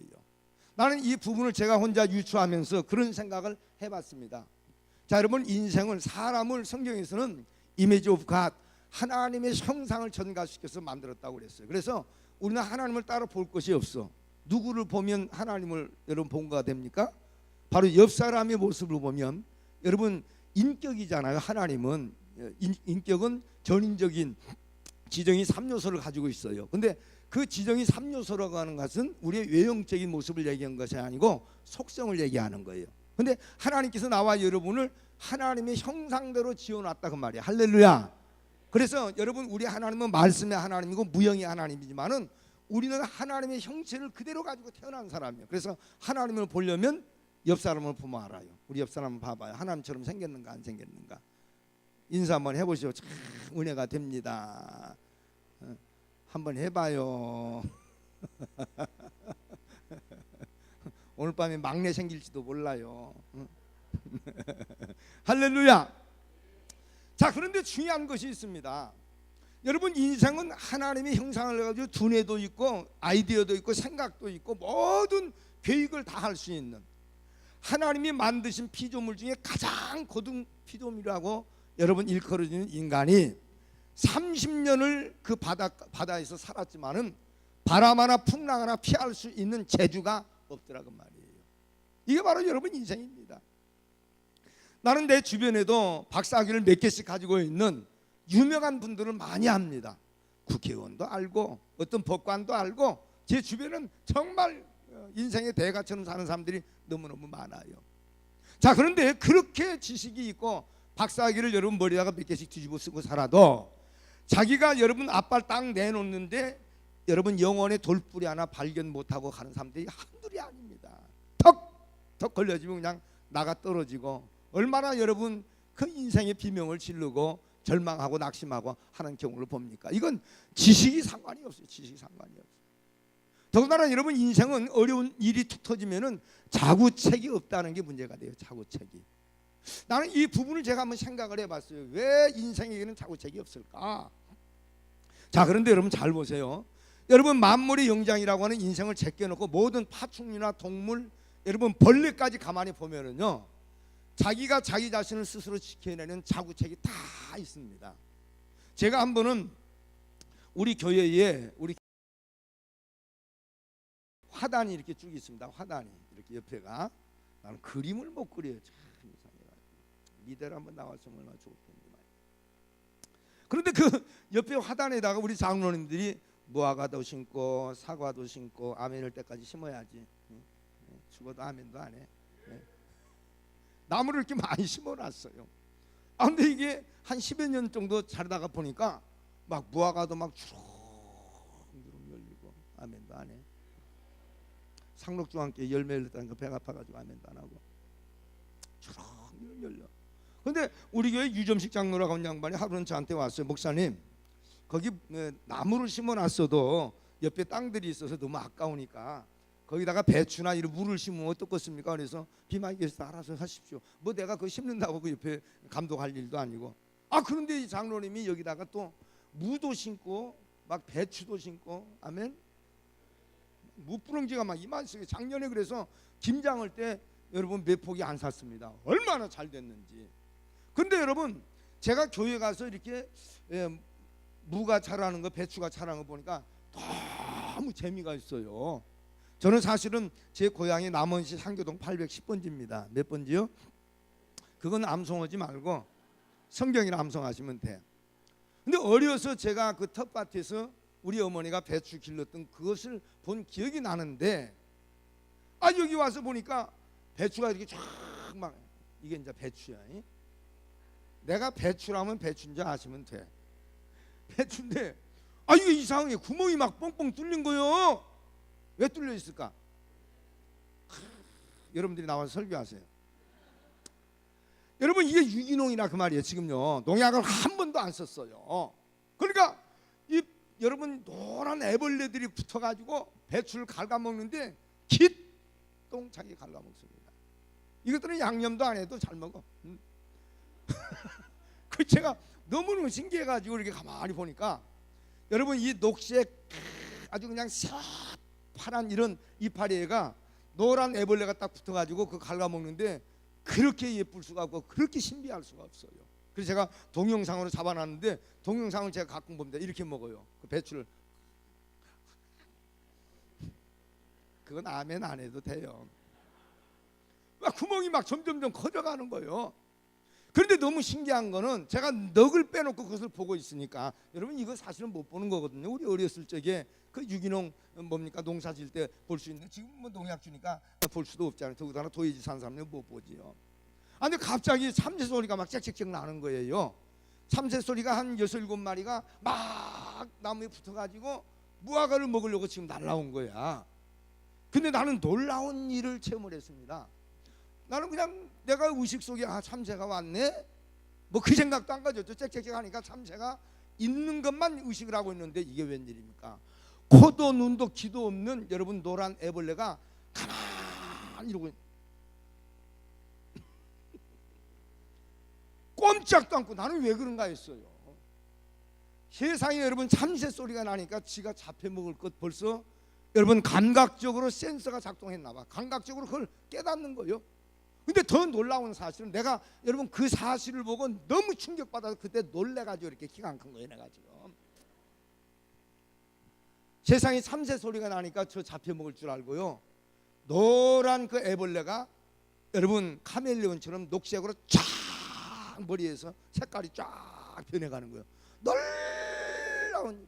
나는 이 부분을 제가 혼자 유추하면서 그런 생각을 해봤습니다. 자, 여러분 인생을 사람을 성경에서는 이미지 오브 갓 하나님의 형상을 전가시켜서 만들었다고 그랬어요. 그래서 우리는 하나님을 따로 볼 것이 없어. 누구를 보면 하나님을 여러분 본 거가 됩니까? 바로 옆 사람의 모습을 보면 여러분 인격이잖아요. 하나님은 인격은 전인적인 지정이 3요소를 가지고 있어요. 근데 그 지정이 3요소라고 하는 것은 우리의 외형적인 모습을 얘기한 것이 아니고 속성을 얘기하는 거예요. 근데 하나님께서 나와 여러분을 하나님의 형상대로 지어놨다 그 말이에요. 할렐루야. 그래서 여러분 우리 하나님은 말씀의 하나님이고 무형의 하나님이지만은 우리는 하나님의 형체를 그대로 가지고 태어난 사람이에요. 그래서 하나님을 보려면 옆 사람을 보면 알아요. 우리 옆 사람을 봐봐요. 하나님처럼 생겼는가 안 생겼는가. 인사 한번 해보시죠. 참 은혜가 됩니다. 한번 해봐요. 오늘 밤에 막내 생길지도 몰라요. 할렐루야. 자, 그런데 중요한 것이 있습니다. 여러분 인생은 하나님의 형상을 가지고 두뇌도 있고 아이디어도 있고 생각도 있고 모든 계획을 다 할 수 있는 하나님이 만드신 피조물 중에 가장 고등 피조물이라고 여러분 일컬어지는 인간이 30년을 그 바다에서 살았지만은 바람 하나 풍랑 하나 피할 수 있는 재주가 없더라고 말이에요. 이게 바로 여러분 인생입니다. 나는 내 주변에도 박사학위를 몇 개씩 가지고 있는 유명한 분들을 많이 합니다. 국회의원도 알고 어떤 법관도 알고 제 주변은 정말 인생의 대가처럼 사는 사람들이 너무너무 많아요. 자, 그런데 그렇게 지식이 있고 박사학위를 여러분 머리다가 몇 개씩 뒤집어 쓰고 살아도 자기가 여러분 앞발 딱 내놓는데 여러분 영혼의 돌뿌리 하나 발견 못하고 가는 사람들이 한둘이 아닙니다. 턱 걸려지면 그냥 나가 떨어지고 얼마나 여러분 그 인생의 비명을 지르고 절망하고 낙심하고 하는 경우를 봅니까? 이건 지식이 상관이 없어요. 지식이 상관이 없어요. 더군다나 여러분 인생은 어려운 일이 툭 터지면은 자구책이 없다는 게 문제가 돼요. 자구책이. 나는 이 부분을 제가 한번 생각을 해봤어요. 왜 인생에게는 자구책이 없을까? 자, 그런데 여러분 잘 보세요. 여러분 만물의 영장이라고 하는 인생을 제껴놓고 모든 파충류나 동물, 여러분 벌레까지 가만히 보면은요, 자기가 자기 자신을 스스로 지켜내는 자구책이 다 있습니다. 제가 한 번은 우리 교회에 화단이 이렇게 쭉 있습니다. 화단이 이렇게 옆에가. 나는 그림을 못 그려요. 참 이상해가지고 미대를 한번 나왔으면 얼마나 좋을 텐데. 그런데 그 옆에 화단에다가 우리 장로님들이 무화과도 심고 사과도 심고 아멘일 때까지 심어야지. 죽어도 아멘도 안 해. 나무를 이렇게 많이 심어놨어요. 아, 근데 이게 한 10여 년 정도 자라다가 보니까 막 무화과도 막 주렁주렁 열리고 아멘도 안 해. 상록주와 함께 열매 열렸다는 거 배가 아파가지고 아멘도 안 하고 주렁주렁 열려. 근데 우리 교회 유점식 장로라고 하는 양반이 하루는 저한테 왔어요. 목사님, 거기 나무를 심어놨어도 옆에 땅들이 있어서 너무 아까우니까 거기다가 배추나 이런 물을 심으면 어떻겠습니까? 그래서 비 많이 계셔서 알아서 하십시오. 뭐 내가 그거 심는다고 그 옆에 감독할 일도 아니고. 아, 그런데 이 장로님이 여기다가 또 무도 심고 막 배추도 심고 아멘. 무뿌렁지가 막 이만큼. 작년에 그래서 김장할 때 여러분 몇 포기 안 샀습니다. 얼마나 잘 됐는지. 근데 여러분 제가 교회 가서 이렇게 무가 자라는 거, 배추가 자라는 거 보니까 너무 재미가 있어요. 저는 사실은 제 고향이 남원시 상교동 810번지입니다. 몇 번지요? 그건 암송하지 말고 성경이라 암송하시면 돼. 근데 어려서 제가 그 텃밭에서 우리 어머니가 배추 길렀던 그것을 본 기억이 나는데, 아, 여기 와서 보니까 배추가 이렇게 쫙 막, 이게 이제 배추야. 내가 배추라면 배추인 줄 아시면 돼. 배추인데 아, 이게 이상하게 구멍이 막 뻥뻥 뚫린 거요. 왜 뚫려 있을까? 여러분들이 나와서 설교하세요. 여러분 이게 유기농이라 그 말이에요. 지금요 농약을 한 번도 안 썼어요. 그러니까 이 여러분 노란 애벌레들이 붙어가지고 배추를 갉아먹는데 기똥차게 갉아먹습니다. 이것들은 양념도 안 해도 잘 먹어. 그 제가 너무너무 신기해가지고 이렇게 가만히 보니까 여러분 이 녹색 아주 그냥 파란 이런 이파리가 노란 애벌레가 딱 붙어가지고 그 갉아먹는데 그렇게 예쁠 수가 없고 그렇게 신비할 수가 없어요. 그래서 제가 동영상으로 잡아놨는데 동영상을 제가 가끔 봅니다. 이렇게 먹어요. 그 배추를. 그건 아멘 안 해도 돼요. 막 구멍이 막 점점점 커져가는 거예요. 그런데 너무 신기한 거는 제가 넋을 빼놓고 그것을 보고 있으니까 여러분 이거 사실은 못 보는 거거든요. 우리 어렸을 적에 그 유기농 뭡니까 농사 질 때 볼 수 있는데 지금 뭐 농약 주니까 볼 수도 없잖아요. 더군다나 도예지 사는 사람은 못 보지요. 아, 근데 갑자기 참새 소리가 막 짹짹짹 나는 거예요. 참새 소리가 한 6, 7마리가 막 나무에 붙어가지고 무화과를 먹으려고 지금 날라온 거야. 근데 나는 놀라운 일을 체험을 했습니다. 나는 그냥 내가 의식 속에 아, 참새가 왔네 뭐 그 생각도 안 가졌죠. 짹짹짹 하니까 참새가 있는 것만 의식을 하고 있는데 이게 웬일입니까? 코도 눈도 귀도 없는 여러분 노란 애벌레가 가만히 이러고 꼼짝도 않고 나는 왜 그런가 했어요. 세상에 여러분 참새 소리가 나니까 지가 잡혀 먹을 것 벌써 여러분 감각적으로 센서가 작동했나 봐. 감각적으로 그걸 깨닫는 거예요. 근데 더 놀라운 사실은 내가 여러분 그 사실을 보고 너무 충격받아서 그때 놀래가지고 이렇게 키가 안 큰 거예요. 내가 지금 세상에 참새 소리가 나니까 저 잡혀 먹을 줄 알고요, 노란 그 애벌레가 여러분 카멜레온처럼 녹색으로 쫙 머리에서 색깔이 쫙 변해가는 거예요. 놀라운 일.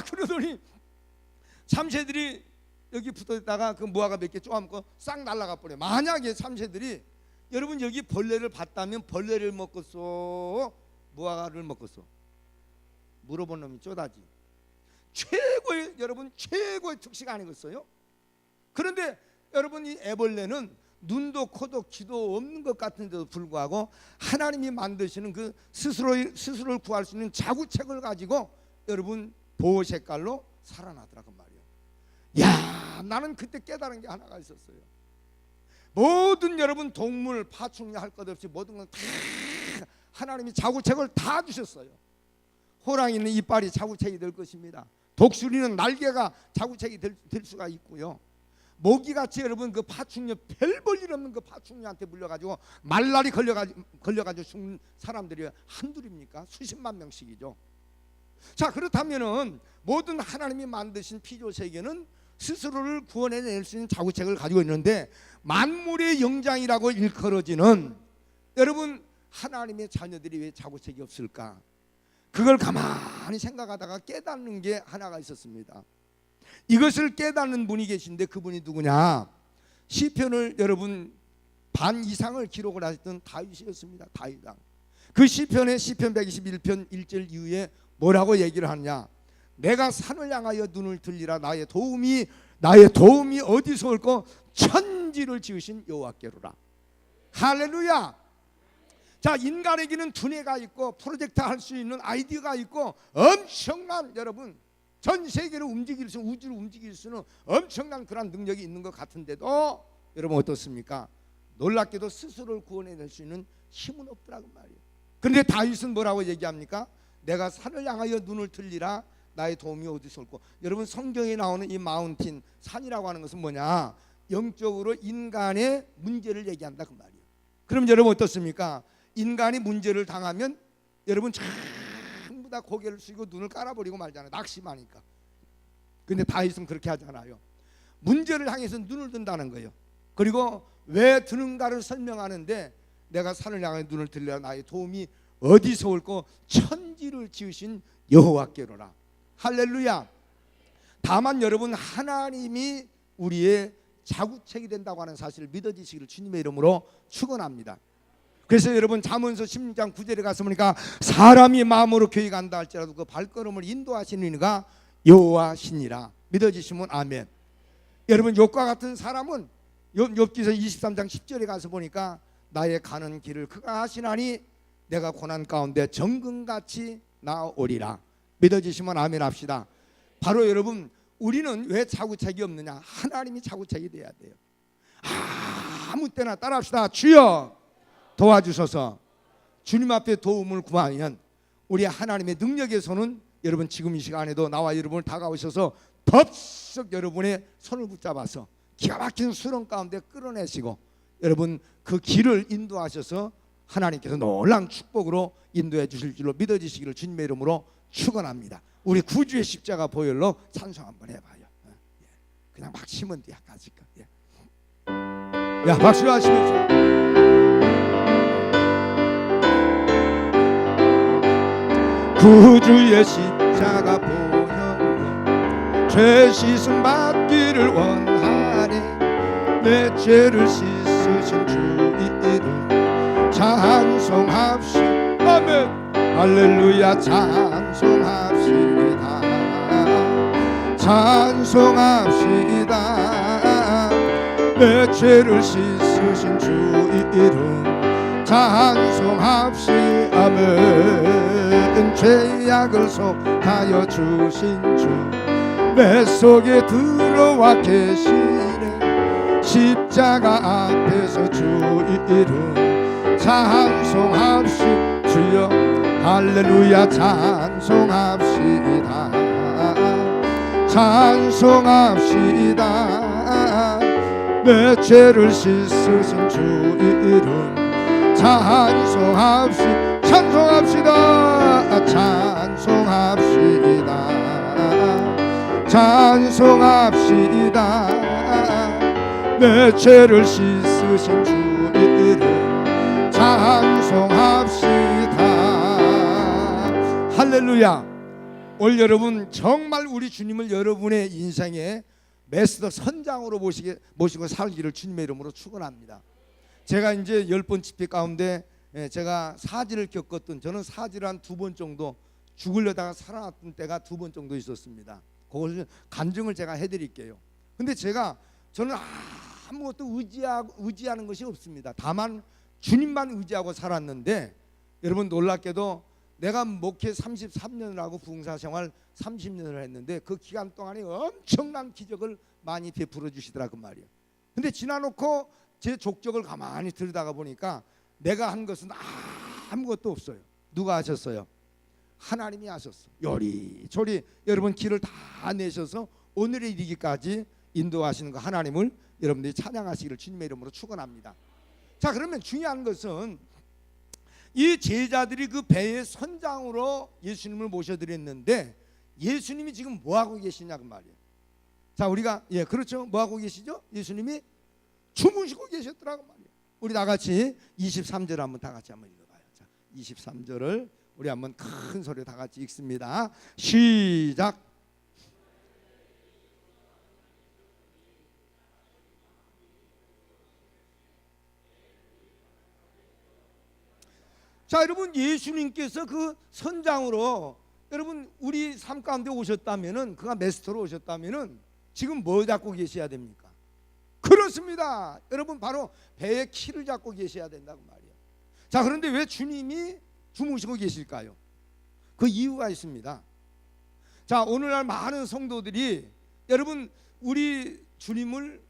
그러더니 참새들이 여기 붙어있다가 그 무화과 몇 개 쪼아먹고 싹 날아가 버려. 만약에 참새들이 여러분 여기 벌레를 봤다면 벌레를 먹겠어, 무화과를 먹겠어? 물어본 놈이 쪼다지. 최고의 여러분 최고의 특식 아니겠어요? 그런데 여러분 이 애벌레는 눈도 코도 귀도 없는 것 같은데도 불구하고 하나님이 만드시는 그 스스로를 구할 수 있는 자구책을 가지고 여러분 보호 색깔로 살아나더라고 말이에요. 야, 나는 그때 깨달은 게 하나가 있었어요. 모든 여러분 동물 파충류 할 것 없이 모든 건 다 하나님이 자구책을 다 주셨어요. 호랑이는 이빨이 자구책이 될 것입니다. 독수리는 날개가 자구책이 될 수가 있고요. 모기같이 여러분 그 파충류 별 볼 일 없는 그 파충류한테 물려가지고 말라리 걸려가지고 죽는 사람들이 한둘입니까? 수십만 명씩이죠. 자, 그렇다면은 모든 하나님이 만드신 피조 세계는 스스로를 구원해낼 수 있는 자구책을 가지고 있는데 만물의 영장이라고 일컬어지는 여러분 하나님의 자녀들이 왜 자구책이 없을까? 그걸 가만히 생각하다가 깨닫는 게 하나가 있었습니다. 이것을 깨닫는 분이 계신데 그분이 누구냐? 시편을 여러분 반 이상을 기록을 하셨던 다윗이었습니다. 다윗왕. 그 시편의 시편 121편 1절 이후에 뭐라고 얘기를 하느냐? 내가 산을 향하여 눈을 들리라. 나의 도움이 어디서 올까? 천지를 지으신 여호와께로라. 할렐루야. 자, 인간에게는 두뇌가 있고 프로젝트 할 수 있는 아이디어가 있고 엄청난 여러분 전 세계를 움직일 수, 우주를 움직일 수는 엄청난 그런 능력이 있는 것 같은데도 여러분 어떻습니까? 놀랍게도 스스로를 구원해낼 수 있는 힘은 없더라고 말이에요. 그런데 다윗은 뭐라고 얘기합니까? 내가 산을 향하여 눈을 들리라. 나의 도움이 어디서 올까? 여러분 성경에 나오는 이 마운틴, 산이라고 하는 것은 뭐냐? 영적으로 인간의 문제를 얘기한다 그 말이에요. 그럼 여러분 어떻습니까? 인간이 문제를 당하면 여러분 전부 다 고개를 숙이고 눈을 깔아버리고 말잖아요. 낙심하니까. 근데 다윗은 그렇게 하잖아요. 문제를 향해서 눈을 든다는 거예요. 그리고 왜 드는가를 설명하는데 내가 산을 향해 눈을 들려 나의 도움이 어디서 올까? 천지를 지으신 여호와께로라. 할렐루야. 다만 여러분 하나님이 우리의 자구책이 된다고 하는 사실을 믿어지시기를 주님의 이름으로 축원합니다. 그래서 여러분 잠언서 16장 9절에 가서 보니까 사람이 마음으로 교회 간다 할지라도 그 발걸음을 인도하시는 이가 여호와시니라. 믿어지시면 아멘. 여러분 욥과 같은 사람은 욥기서 23장 10절에 가서 보니까 나의 가는 길을 그가 하시나니 내가 고난 가운데 정금같이 나오리라. 믿어지시면 아멘 합시다. 바로 여러분 우리는 왜 자구책이 없느냐? 하나님이 자구책이 돼야 돼요. 아무 때나 따라합시다. 주여 도와주셔서. 주님 앞에 도움을 구하면 우리 하나님의 능력에서는 여러분 지금 이 시간에도 나와 여러분을 다가오셔서 덥석 여러분의 손을 붙잡아서 기가 막힌 수렁 가운데 끌어내시고 여러분 그 길을 인도하셔서 하나님께서 놀라운 축복으로 인도해 주실 줄로 믿어지시기를 주님의 이름으로 축원합니다. 우리 구주의 십자가 보혈로 찬송 한번 해봐요. 그냥 막 치면 돼. 아까지까. 야, 박수로 하시면서 구주의 십자가 보혈로 죄 씻음 받기를 원하네. 내 죄를 씻으신 주 이름 찬송합시다. 아멘. 할렐루야. 찬송합시다. 찬송합시다. 내 죄를 씻으신 주 이름 찬송합시다. 아멘. 죄악을 속하여 주신 주 내 속에 들어와 계시네. 십자가 앞에서 주 이름 찬송합시다. 주여 할렐루야 찬송합시다. 찬송합시다. 내 죄를 씻으신 주 이름 찬송합시다. 찬송합시다. 찬송합시다. 찬송합시다. 내 죄를 씻으신 주 이름 찬송합시다. 할렐루야. 올 여러분 정말 우리 주님을 여러분의 인생에 메스터 선장으로 모시고 살기를 주님의 이름으로 축원합니다. 제가 이제 10번 집회 가운데 제가 사지를 겪었던, 저는 사지를 한 2번 정도 죽으려다가 살아났던 때가 2번 정도 있었습니다. 그것을 간증을 제가 해드릴게요. 근데 저는 아무것도 의지하는 것이 없습니다. 다만 주님만 의지하고 살았는데, 여러분 놀랍게도 내가 목회 33년을 하고 부흥사 생활 30년을 했는데 그 기간 동안에 엄청난 기적을 많이 베풀어 주시더라 그 말이에요. 근데 지나놓고 제 족적을 가만히 들여다가 보니까 내가 한 것은 아무것도 없어요. 누가 하셨어요? 하나님이 하셨어. 요리조리 여러분 길을 다 내셔서 오늘에 이르기까지 인도하시는 거 하나님을 여러분들이 찬양하시기를 주님의 이름으로 축원합니다. 자, 그러면 중요한 것은 이 제자들이 그 배의 선장으로 예수님을 모셔드렸는데 예수님이 지금 뭐하고 계시냐 그 말이에요. 자, 우리가 그렇죠, 뭐하고 계시죠? 예수님이 주무시고 계셨더라고 말이에요. 우리 다같이 23절 한번 다같이 한번 읽어봐요. 자, 23절을 우리 한번 큰 소리로 다같이 읽습니다. 시작. 자, 여러분 예수님께서 그 선장으로 여러분 우리 삶 가운데 오셨다면은, 그가 메스터로 오셨다면은 지금 뭐 잡고 계셔야 됩니까? 그렇습니다. 여러분 바로 배의 키를 잡고 계셔야 된다고 말이에요. 자, 그런데 왜 주님이 주무시고 계실까요? 그 이유가 있습니다. 자, 오늘날 많은 성도들이 여러분 우리 주님을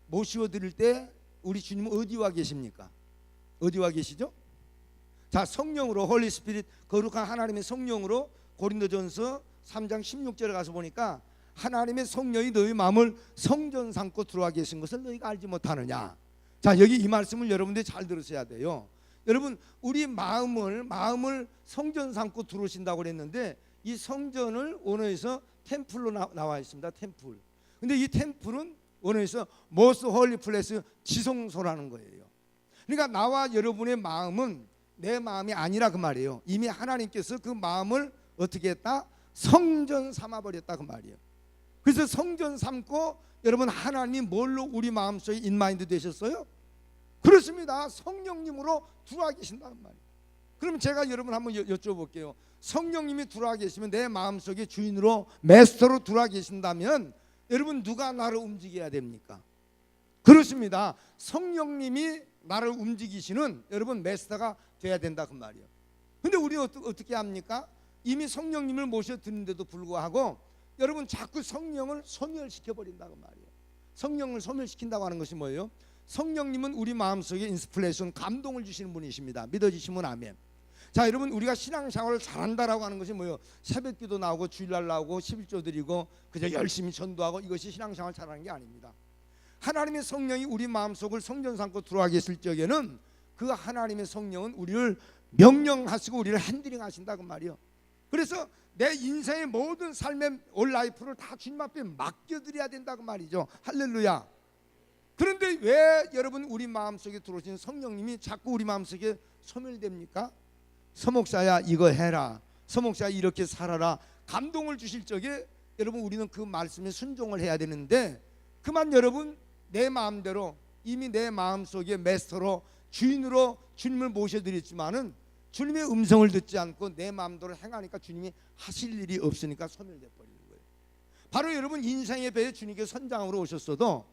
모시어 드릴 때 우리 주님은 어디와 계십니까? 어디와 계시죠? 자, 성령으로, 홀리 스피릿, 거룩한 하나님의 성령으로 고린도전서 3장 16절에 가서 보니까 하나님의 성령이 너희 마음을 성전 삼고 들어와 계신 것을 너희가 알지 못하느냐. 자, 여기 이 말씀을 여러분들이 잘 들으셔야 돼요. 여러분 우리 마음을 성전 삼고 들어오신다고 그랬는데 이 성전을 원어에서 템플로 나와 있습니다. 템플. 근데 이 템플은 원어에서 most holy place, 지성소라는 거예요. 그러니까 나와 여러분의 마음은 내 마음이 아니라 그 말이에요. 이미 하나님께서 그 마음을 어떻게 했다? 성전 삼아버렸다 그 말이에요. 그래서 성전 삼고 여러분 하나님이 뭘로 우리 마음속에 인마인드 되셨어요? 그렇습니다. 성령님으로 들어와 계신다는 말이에요. 그럼 제가 여러분 한번 여쭤볼게요. 성령님이 들어와 계시면 내 마음속에 주인으로 메스터로 들어와 계신다면 여러분 누가 나를 움직여야 됩니까? 그렇습니다. 성령님이 나를 움직이시는 여러분 메스터가 돼야 된다 그 말이에요. 근데 우리는 어떻게 합니까? 이미 성령님을 모셔드는데도 불구하고 여러분 자꾸 성령을 소멸시켜 버린다고 말이에요. 성령을 소멸시킨다고 하는 것이 뭐예요? 성령님은 우리 마음속에 인스피레이션, 감동을 주시는 분이십니다. 믿어지시면 아멘. 자, 여러분 우리가 신앙생활을 잘한다라고 하는 것이 뭐예요? 새벽기도 나오고 주일날 나오고 11조 드리고 그저 열심히 전도하고 이것이 신앙생활 잘하는 게 아닙니다. 하나님의 성령이 우리 마음속을 성전 삼고 들어와 계실 적에는 그 하나님의 성령은 우리를 명령하시고 우리를 핸들링 하신다고 말이에요. 그래서 내 인생의 모든 삶의 올 라이프를 다 주님 앞에 맡겨드려야 된다고 말이죠. 할렐루야. 그런데 왜 여러분 우리 마음속에 들어오신 성령님이 자꾸 우리 마음속에 소멸됩니까? 서목사야 이거 해라, 서목사야 이렇게 살아라, 감동을 주실 적에 여러분 우리는 그 말씀에 순종을 해야 되는데 그만 여러분 내 마음대로 이미 내 마음속에 메스터로 주인으로 주님을 모셔드렸지만은 주님의 음성을 듣지 않고 내 마음대로 행하니까 주님이 하실 일이 없으니까 소멸돼 버리는 거예요. 바로 여러분 인생의 배에 주님께 선장으로 오셨어도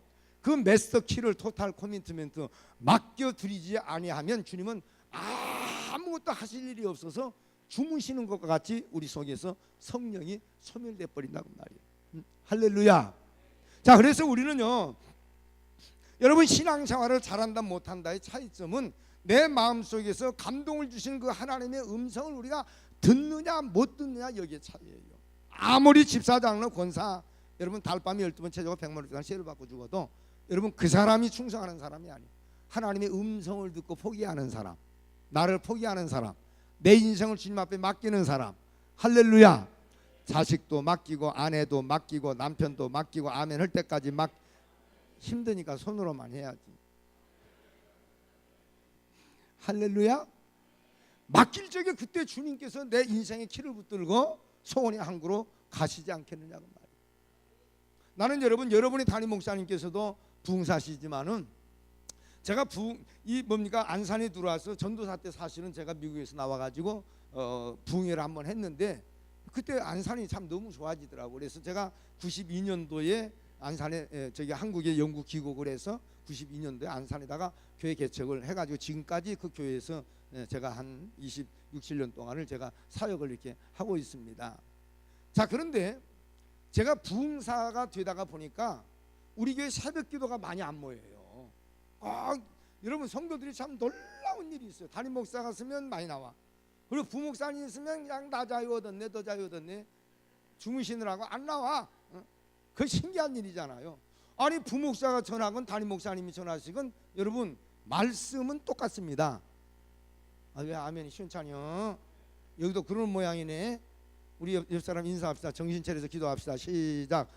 그 메스터 키를 토탈 코미트먼트 맡겨드리지 아니하면 주님은 아무것도 하실 일이 없어서 주무시는 것과 같이 우리 속에서 성령이 소멸돼 버린다고 말이에요. 할렐루야. 자, 그래서 우리는요 여러분 신앙생활을 잘한다 못한다의 차이점은 내 마음속에서 감동을 주신 그 하나님의 음성을 우리가 듣느냐 못 듣느냐 여기에 차이예요. 아무리 집사장로 권사 여러분 달밤에 12번 체조가 100만 원 세를 받고 죽어도 여러분 그 사람이 충성하는 사람이 아니에요. 하나님의 음성을 듣고 포기하는 사람, 나를 포기하는 사람, 내 인생을 주님 앞에 맡기는 사람. 할렐루야. 자식도 맡기고 아내도 맡기고 남편도 맡기고 아멘 할 때까지 막 힘드니까 손으로만 해야지. 할렐루야. 맡길 적에 그때 주님께서 내 인생의 키를 붙들고 소원의 항구로 가시지 않겠느냐고 말이에요. 나는 여러분이 담임 목사님께서도 부흥사시지만은 제가 안산에 들어와서 전도사 때 사실은 제가 미국에서 나와가지고 부흥회를 한번 했는데 그때 안산이 참 너무 좋아지더라고요. 그래서 제가 92년도에 안산에 저기 한국에 영국 귀국을 해서 92년도에 안산에다가 교회 개척을 해가지고 지금까지 그 교회에서 제가 한 27년 동안을 제가 사역을 이렇게 하고 있습니다. 자, 그런데 제가 부흥사가 되다가 보니까 우리 교회 새벽기도가 많이 안 모여요. 여러분 성도들이 참 놀라운 일이 있어요. 담임 목사가 쓰면 많이 나와. 그리고 부목사님 있으면 그냥 나 자유 얻었네 너 자유 얻었네 주무시느라고 안 나와. 그 신기한 일이잖아요. 아니 부목사가 전하건 담임 목사님이 전하시건 여러분 말씀은 똑같습니다. 왜 아멘이 시원찮요? 여기도 그런 모양이네. 우리 옆 사람 인사합시다. 정신 차려서 기도합시다. 시작.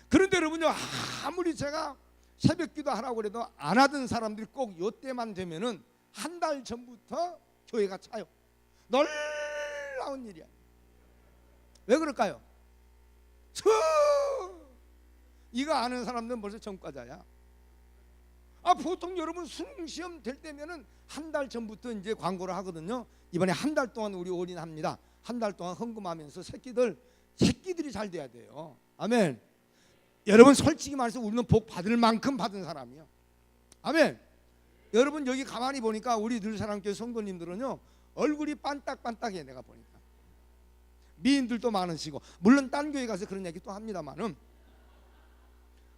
그런데 여러분요, 아무리 제가 새벽 기도 하라고 그래도 안 하던 사람들이 꼭 요때만 되면은 한 달 전부터 교회가 차요. 놀라운 일이야. 왜 그럴까요? 이거 아는 사람들은 벌써 전과자야. 보통 여러분 수능 시험 될 때면은 한 달 전부터 이제 광고를 하거든요. 이번에 한 달 동안 우리 올인합니다. 한 달 동안 헌금하면서 새끼들이 잘 돼야 돼요. 아멘. 여러분 솔직히 말해서 우리는 복 받을 만큼 받은 사람이요. 아멘. 여러분 여기 가만히 보니까 우리 늘 사랑교회 성도님들은요 얼굴이 반딱반딱해. 내가 보니까 미인들도 많으시고 물론 딴 교회 가서 그런 얘기 또 합니다만은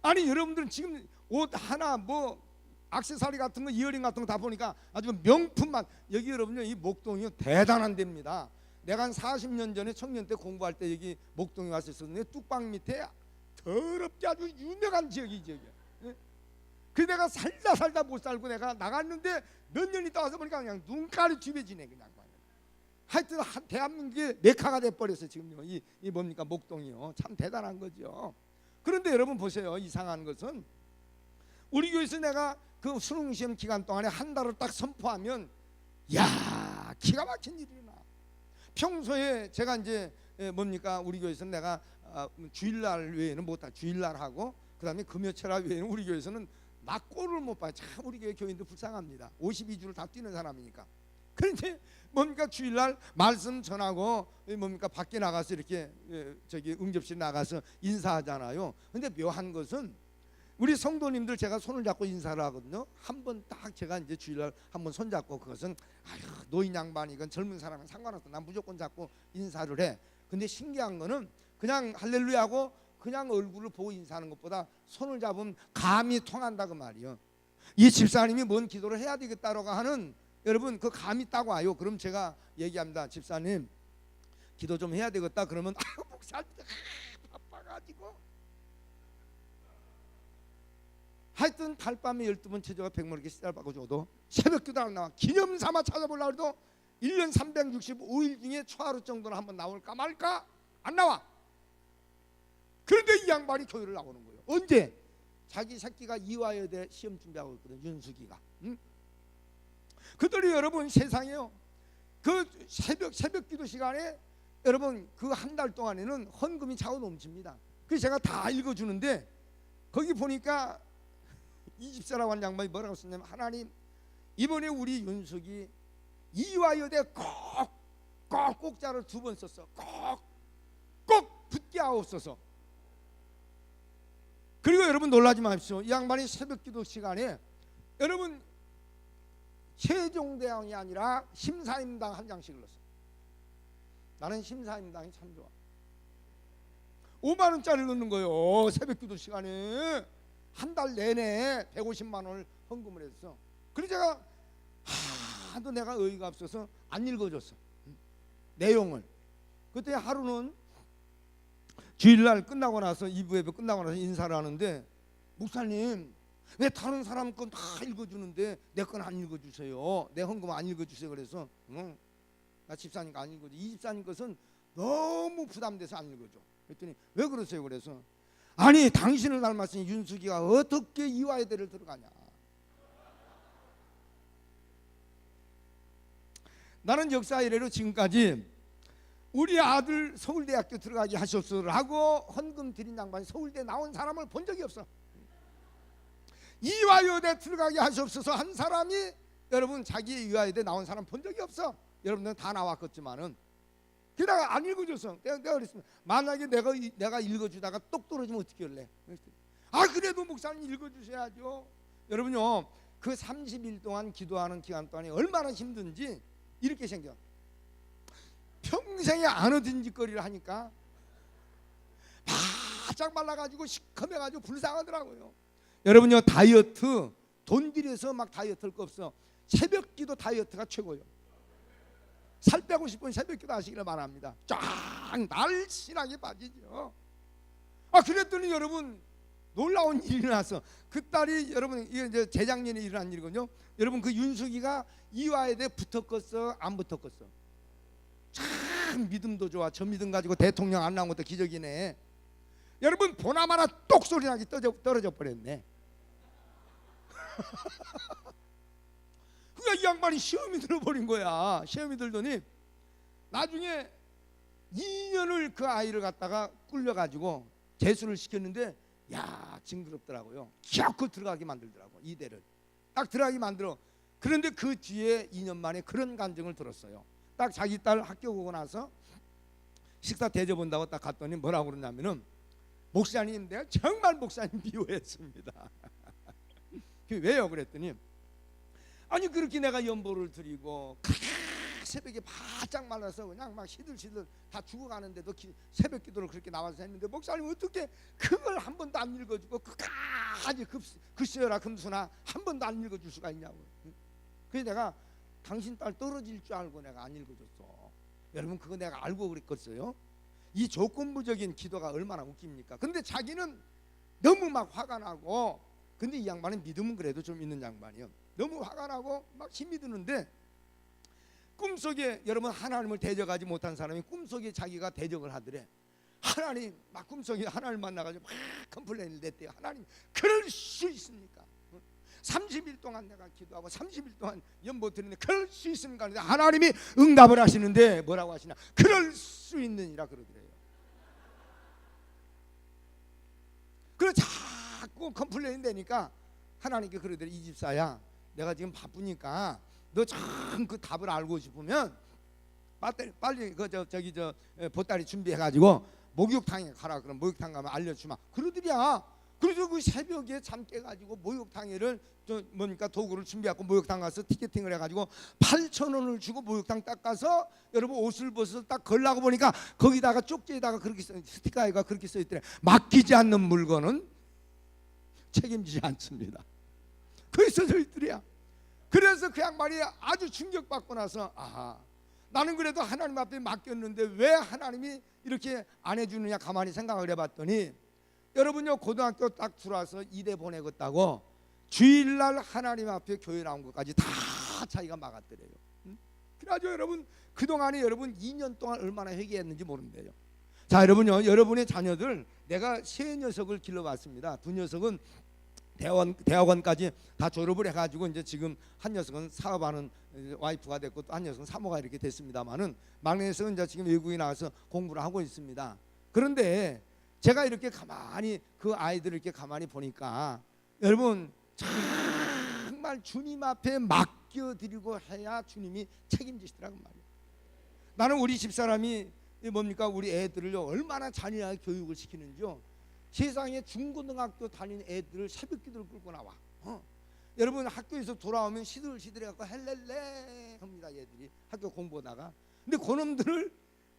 아니 여러분들은 지금 옷 하나 뭐 액세서리 같은 거 이어링 같은 거 다 보니까 아주 명품만. 여기 여러분요 이 목동이요 대단한 데입니다. 내가 한 40년 전에 청년 때 공부할 때 여기 목동에 왔었는데 뚝방 밑에 더럽게 아주 유명한 지역이죠. 그 내가 살다 못 살고 내가 나갔는데 몇 년 있다 와서 보니까 그냥 눈깔이 쥐배지네 그냥. 하여튼 대한민국의 메카가 돼버렸어요 지금요. 이 뭡니까 목동이요. 참 대단한 거죠. 그런데 여러분 보세요. 이상한 것은 우리 교회에서 내가 그 수능시험 기간 동안에 한 달을 딱 선포하면 야 기가 막힌 일이 일어나. 평소에 제가 이제 뭡니까 우리 교회에서는 내가 주일날 외에는 못하. 주일날 하고 그 다음에 금요철 외에는 우리 교회에서는 낙골을 못 봐요. 참 우리 교회 교인들 불쌍합니다. 52주를 다 뛰는 사람이니까. 그런데 뭡니까 주일날 말씀 전하고 뭡니까 밖에 나가서 이렇게 저기 응접실 나가서 인사하잖아요. 근데 묘한 것은 우리 성도님들 제가 손을 잡고 인사를 하거든요. 한 번 딱 제가 이제 주일날 한 번 손 잡고 그것은 노인 양반이건 젊은 사람은 상관없어. 난 무조건 잡고 인사를 해. 근데 신기한 거는 그냥 할렐루야 하고 그냥 얼굴을 보고 인사하는 것보다 손을 잡으면 감이 통한다 그 말이요. 이 집사님이 뭔 기도를 해야 되겠다라고 하는 여러분 그 감이 딱 와요. 그럼 제가 얘기합니다. 집사님 기도 좀 해야 되겠다. 그러면 목사님 바빠가지고 하여튼 달밤에 12번 체조가 100만 이렇게 시달받고 줘도 새벽 기도 안 나와. 기념삼아 찾아보려고 해도 1년 365일 중에 초하루 정도는 한번 나올까 말까 안 나와. 그런데 이 양반이 교회를 나오는 거예요. 언제? 자기 새끼가 이화여대 시험 준비하고 있거든. 윤수기가. 응? 그들이 여러분 세상에요 그 새벽 기도 시간에 여러분 그 한 달 동안에는 헌금이 차고 넘칩니다. 그래서 제가 다 읽어주는데 거기 보니까 이 집사라고 하는 양반이 뭐라고 썼냐면 하나님 이번에 우리 윤숙이 이화여대 꼭 꼭자를 2번 썼어. 꼭 붙게 하옵소서. 그리고 여러분 놀라지 마십시오. 이 양반이 새벽기도 시간에 여러분 세종대왕이 아니라 심사임당 한 장씩 흘렀어. 나는 심사임당이 참 좋아. 5만 원짜리 넣는 거예요. 새벽기도 시간에. 한 달 내내 150만 원을 헌금을 했어. 그래서 제가 하도 내가 의의가 없어서 안 읽어줬어, 내용을. 그때 하루는 주일날 끝나고 나서 2부 예배 끝나고 나서 인사를 하는데, 목사님 왜 다른 사람 건 다 읽어주는데 내 건 안 읽어주세요, 내 헌금 안 읽어주세요. 그래서 나 집사니까 안 읽어줘. 이 집사님 것은 너무 부담돼서 안 읽어줘. 그랬더니 왜 그러세요? 그래서 아니 당신을 닮았으니 윤숙이가 어떻게 이화여대를 들어가냐. 나는 역사 이래로 지금까지 우리 아들 서울대학교 들어가게 하셨어라고 헌금 드린 양반이 서울대 나온 사람을 본 적이 없어. 이화여대 들어가게 하셨어서 한 사람이, 여러분 자기 이화여대 나온 사람 본 적이 없어. 여러분들은 다 나왔겠지만은 게다가 안 읽어줬어. 내가 그랬습니다. 만약에 내가 읽어주다가 똑 떨어지면 어떻게 할래? 아 그래도 목사님 읽어주셔야죠. 여러분요, 그 30일 동안 기도하는 기간 동안에 얼마나 힘든지 이렇게 생겨. 평생에 안 얻은 짓거리를 하니까 바짝 말라가지고 시커매가지고 불쌍하더라고요. 여러분요, 다이어트 돈 들여서 막 다이어트 할 거 없어. 새벽기도 다이어트가 최고예요. 살 빼고 싶으면 새벽기도 하시기를 바랍니다. 쫙 날씬하게 빠지죠. 아 그랬더니 여러분 놀라운 일이 일어났어. 그 딸이, 여러분 이게 이제 재작년에 일어난 일이거든요. 여러분 그 윤숙이가 이화여대 붙었겠어 안 붙었겠어? 참 믿음도 좋아. 저 믿음 가지고 대통령 안 나온 것도 기적이네. 여러분 보나마나 똑소리 나게 떨어져 버렸네. 그러니까 이 양반이 시험이 들어버린 거야. 시험이 들더니 나중에 2년을 그 아이를 갖다가 꿀려가지고 재수를 시켰는데, 야 징그럽더라고요. 기어코 들어가게 만들더라고. 이대를 딱 들어가게 만들어. 그런데 그 뒤에 2년 만에 그런 감정을 들었어요. 딱 자기 딸 학교 오고 나서 식사 대접한다고 딱 갔더니 뭐라고 그러냐면은, 목사님 내가 정말 목사님 미워했습니다. 왜요? 그랬더니 아니 그렇게 내가 연보를 드리고 새벽에 바짝 말라서 그냥 막 시들시들 다 죽어가는데도 새벽 기도를 그렇게 나와서 했는데, 목사님 어떻게 그걸 한 번도 안 읽어주고 그까지 글쎄여라 금수나 한 번도 안 읽어줄 수가 있냐고. 그래서 내가 당신 딸 떨어질 줄 알고 내가 안 읽어줬어. 여러분 그거 내가 알고 그랬겠어요? 이 조건부적인 기도가 얼마나 웃깁니까? 근데 자기는 너무 막 화가 나고, 근데 이 양반은 믿음은 그래도 좀 있는 양반이요. 너무 화가 나고 막 힘이 드는데, 꿈속에 여러분 하나님을 대적하지 못한 사람이 꿈속에 자기가 대적을 하더래. 하나님 막 꿈속에 하나님 만나가지고 막 컴플레인을 냈대요. 하나님 그럴 수 있습니까? 30일 동안 내가 기도하고 30일 동안 연보 드리는데 그럴 수 있습니까? 하나님이 응답을 하시는데 뭐라고 하시냐? 그럴 수 있느니라 그러더래요. 그래서 자꾸 컴플레인 되니까 하나님께 그러더래. 이 집사야, 내가 지금 바쁘니까 너 참 그 답을 알고 싶으면 빨리 저기 보따리 준비해가지고 목욕탕에 가라. 그럼 목욕탕 가면 알려주마. 그러더랴. 그래서 그 새벽에 잠 깨가지고 목욕탕에를 뭡니까 도구를 준비하고 목욕탕 가서 티켓팅을 해가지고 8,000원을 주고 목욕탕 딱 가서 여러분 옷을 벗어서 딱 걸라고 보니까 거기다가 쪽지에다가 그렇게 스티커가 그렇게 써있더래. 맡기지 않는 물건은 책임지지 않습니다. 그게 써져 있더랴. 그래서 그 양반이 아주 충격받고 나서, 아하, 나는 그래도 하나님 앞에 맡겼는데 왜 하나님이 이렇게 안 해주느냐 가만히 생각을 해봤더니, 여러분요 고등학교 딱 들어와서 이대 보내겠다고 주일날 하나님 앞에 교회 나온 것까지 다 자기가 막았더래요. 그래가지고 여러분 그동안에 여러분 2년 동안 얼마나 회개했는지 모른대요. 자 여러분요, 여러분의 자녀들 내가 3녀석을 길러봤습니다. 2녀석은 대학원까지 다 졸업을 해가지고 이제 지금 한 녀석은 사업하는 와이프가 됐고 또 한 녀석은 사모가 이렇게 됐습니다만은, 막내 녀석은 이제 지금 외국에 나가서 공부를 하고 있습니다. 그런데 제가 이렇게 가만히 그 아이들을 이렇게 가만히 보니까 여러분 정말 주님 앞에 맡겨드리고 해야 주님이 책임지시더라고 말이에요. 나는 우리 집사람이 뭡니까 우리 애들을 얼마나 잔인하게 교육을 시키는지요. 세상에 중고등학교 다니는 애들을 새벽기도를 끌고 나와. 여러분 학교에서 돌아오면 시들시들해갖고 헬렐레 합니다. 얘들이 학교 공부하다가. 근데 그놈들을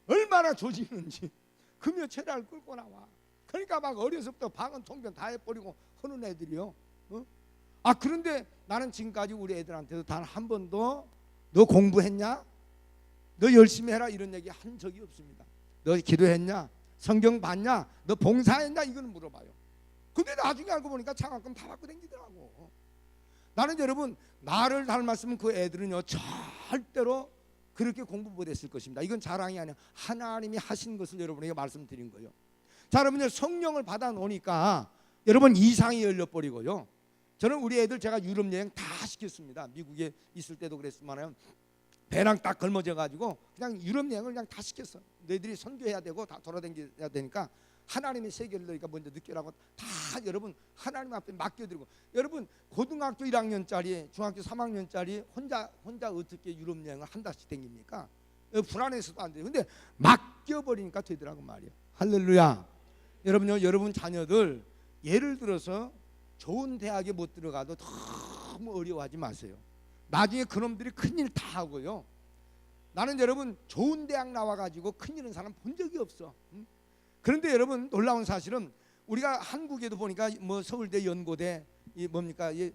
얼마나 조지는지 금요 철야를 끌고 나와. 그러니까 막 어려서부터 방언 통변 다 해버리고 하는 애들이요. 아 그런데 나는 지금까지 우리 애들한테도 단 한 번도 너 공부했냐? 너 열심히 해라 이런 얘기 한 적이 없습니다. 너 기도했냐? 성경 봤냐? 너 봉사했냐? 이거는 물어봐요. 근데 나중에 알고 보니까 장학금 다 받고 다니더라고. 나는 여러분 나를 닮았으면 그 애들은요 절대로 그렇게 공부 못했을 것입니다. 이건 자랑이 아니야. 하나님이 하신 것을 여러분에게 말씀드린 거예요. 자 여러분요 성령을 받아 놓으니까 여러분 이상이 열려버리고요. 저는 우리 애들 제가 유럽 여행 다 시켰습니다. 미국에 있을 때도 그랬지만요. 배랑 딱 걸머져 가지고 그냥 유럽 여행을 그냥 다 시켰어. 너희들이 선교해야 되고 다 돌아다녀야 되니까 하나님의 세계를 너희가 먼저 느끼라고 다 여러분 하나님 앞에 맡겨드리고 여러분 고등학교 1학년짜리 중학교 3학년짜리 혼자 어떻게 유럽 여행을 한 달씩 다닙니까? 불안해서도 안 돼요. 근데 맡겨버리니까 되더라고 말이야. 할렐루야. 여러분요 여러분 자녀들 예를 들어서 좋은 대학에 못 들어가도 너무 어려워하지 마세요. 나중에 그놈들이 큰일 다 하고요. 나는 여러분 좋은 대학 나와가지고 큰일은 사람 본 적이 없어. 그런데 여러분 놀라운 사실은 우리가 한국에도 보니까 뭐 서울대, 연고대, 이 뭡니까 이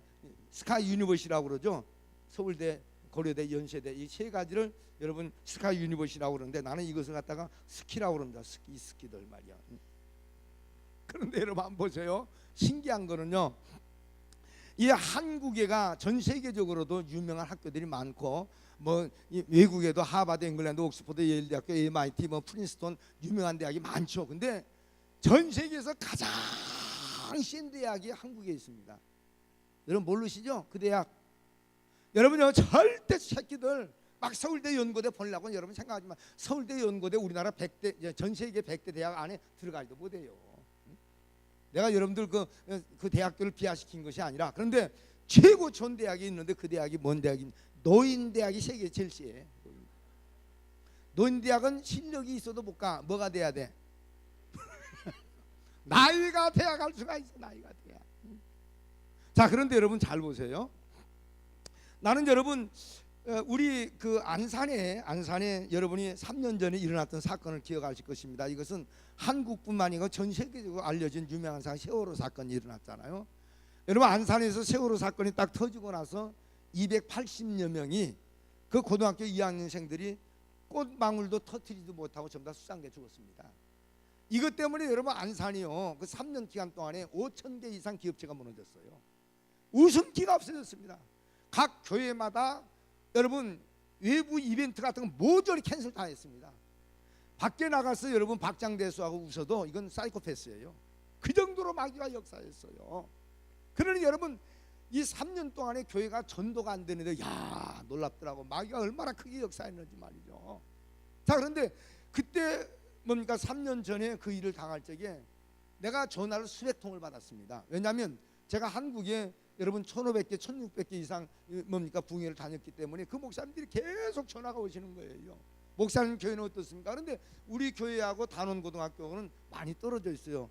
스카이 유니버시라고 그러죠. 서울대, 고려대, 연세대 이 세 가지를 여러분 스카이 유니버시라고 그러는데 나는 이것을 갖다가 스키라고 그럽니다. 스키들 말이야. 그런데 여러분 한번 보세요. 신기한 거는요. 이 한국에가 전 세계적으로도 유명한 학교들이 많고 뭐 외국에도 하버드, 잉글랜드, 옥스퍼드, 예일대학교, MIT, 뭐 프린스턴 유명한 대학이 많죠. 근데 전 세계에서 가장 센 대학이 한국에 있습니다. 여러분 모르시죠? 그 대학. 여러분요 절대 새끼들 막 서울대, 연고대 보려고 여러분 생각하지 마. 서울대, 연고대 우리나라 100대 전 세계 100대 대학 안에 들어가지도 못해요. 내가 여러분들 그 대학교를 비하시킨 것이 아니라 그런데 최고 좋은 대학이 있는데 그 대학이 뭔 대학인? 노인대학이 세계 제일 세. 노인대학은 실력이 있어도 못 가. 뭐가 돼야 돼? 나이가 돼야 갈 수가 있어. 나이가 돼야. 자 그런데 여러분 잘 보세요. 나는 여러분 우리 그 안산에 여러분이 3년 전에 일어났던 사건을 기억하실 것입니다. 이것은 한국뿐만 아니고 전 세계적으로 알려진 유명한 세월호 사건이 일어났잖아요. 여러분 안산에서 세월호 사건이 딱 터지고 나서 280여 명이 그 고등학교 2학년생들이 꽃망울도 터뜨리지도 못하고 전부 다 수상돼 죽었습니다. 이것 때문에 여러분 안산이요 그 3년 기간 동안에 5,000개 이상 기업체가 무너졌어요. 웃음기가 없어졌습니다. 각 교회마다 여러분 외부 이벤트 같은 거 모조리 캔슬 다 했습니다. 밖에 나가서 여러분 박장대소하고 웃어도 이건 사이코패스예요. 그 정도로 마귀가 역사했어요. 그러니 여러분 이 3년 동안에 교회가 전도가 안 되는데 야 놀랍더라고. 마귀가 얼마나 크게 역사했는지 말이죠. 자 그런데 그때 뭡니까 3년 전에 그 일을 당할 적에 내가 전화를 수백 통을 받았습니다. 왜냐하면 제가 한국에 여러분 1,500개, 1,600개 이상 뭡니까 붕괴를 다녔기 때문에 그 목사님들이 계속 전화가 오시는 거예요. 목사님 교회는 어떻습니까? 그런데 우리 교회하고 단원고등학교는 많이 떨어져 있어요.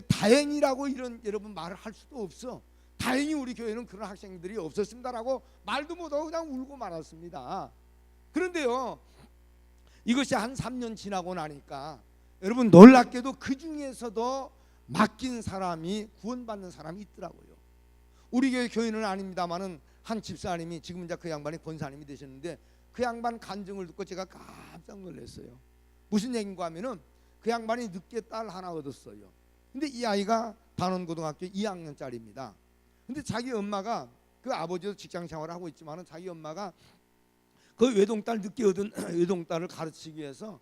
다행이라고 이런 여러분 말을 할 수도 없어. 다행히 우리 교회는 그런 학생들이 없었습니다라고 말도 못하고 그냥 울고 말았습니다. 그런데요 이것이 한 3년 지나고 나니까 여러분 놀랍게도 그 중에서도 맡긴 사람이 구원받는 사람이 있더라고요. 우리 교회는 아닙니다만은 한 집사님이 지금 이제 그 양반이 권사님이 되셨는데 그 양반 간증을 듣고 제가 깜짝 놀랐어요. 무슨 얘기인가 하면은 그 양반이 늦게 딸 하나 얻었어요. 근데 이 아이가 단원고등학교 2학년짜리입니다. 근데 자기 엄마가 그 아버지도 직장 생활을 하고 있지만은 자기 엄마가 그 외동딸 늦게 얻은 외동딸을 가르치기 위해서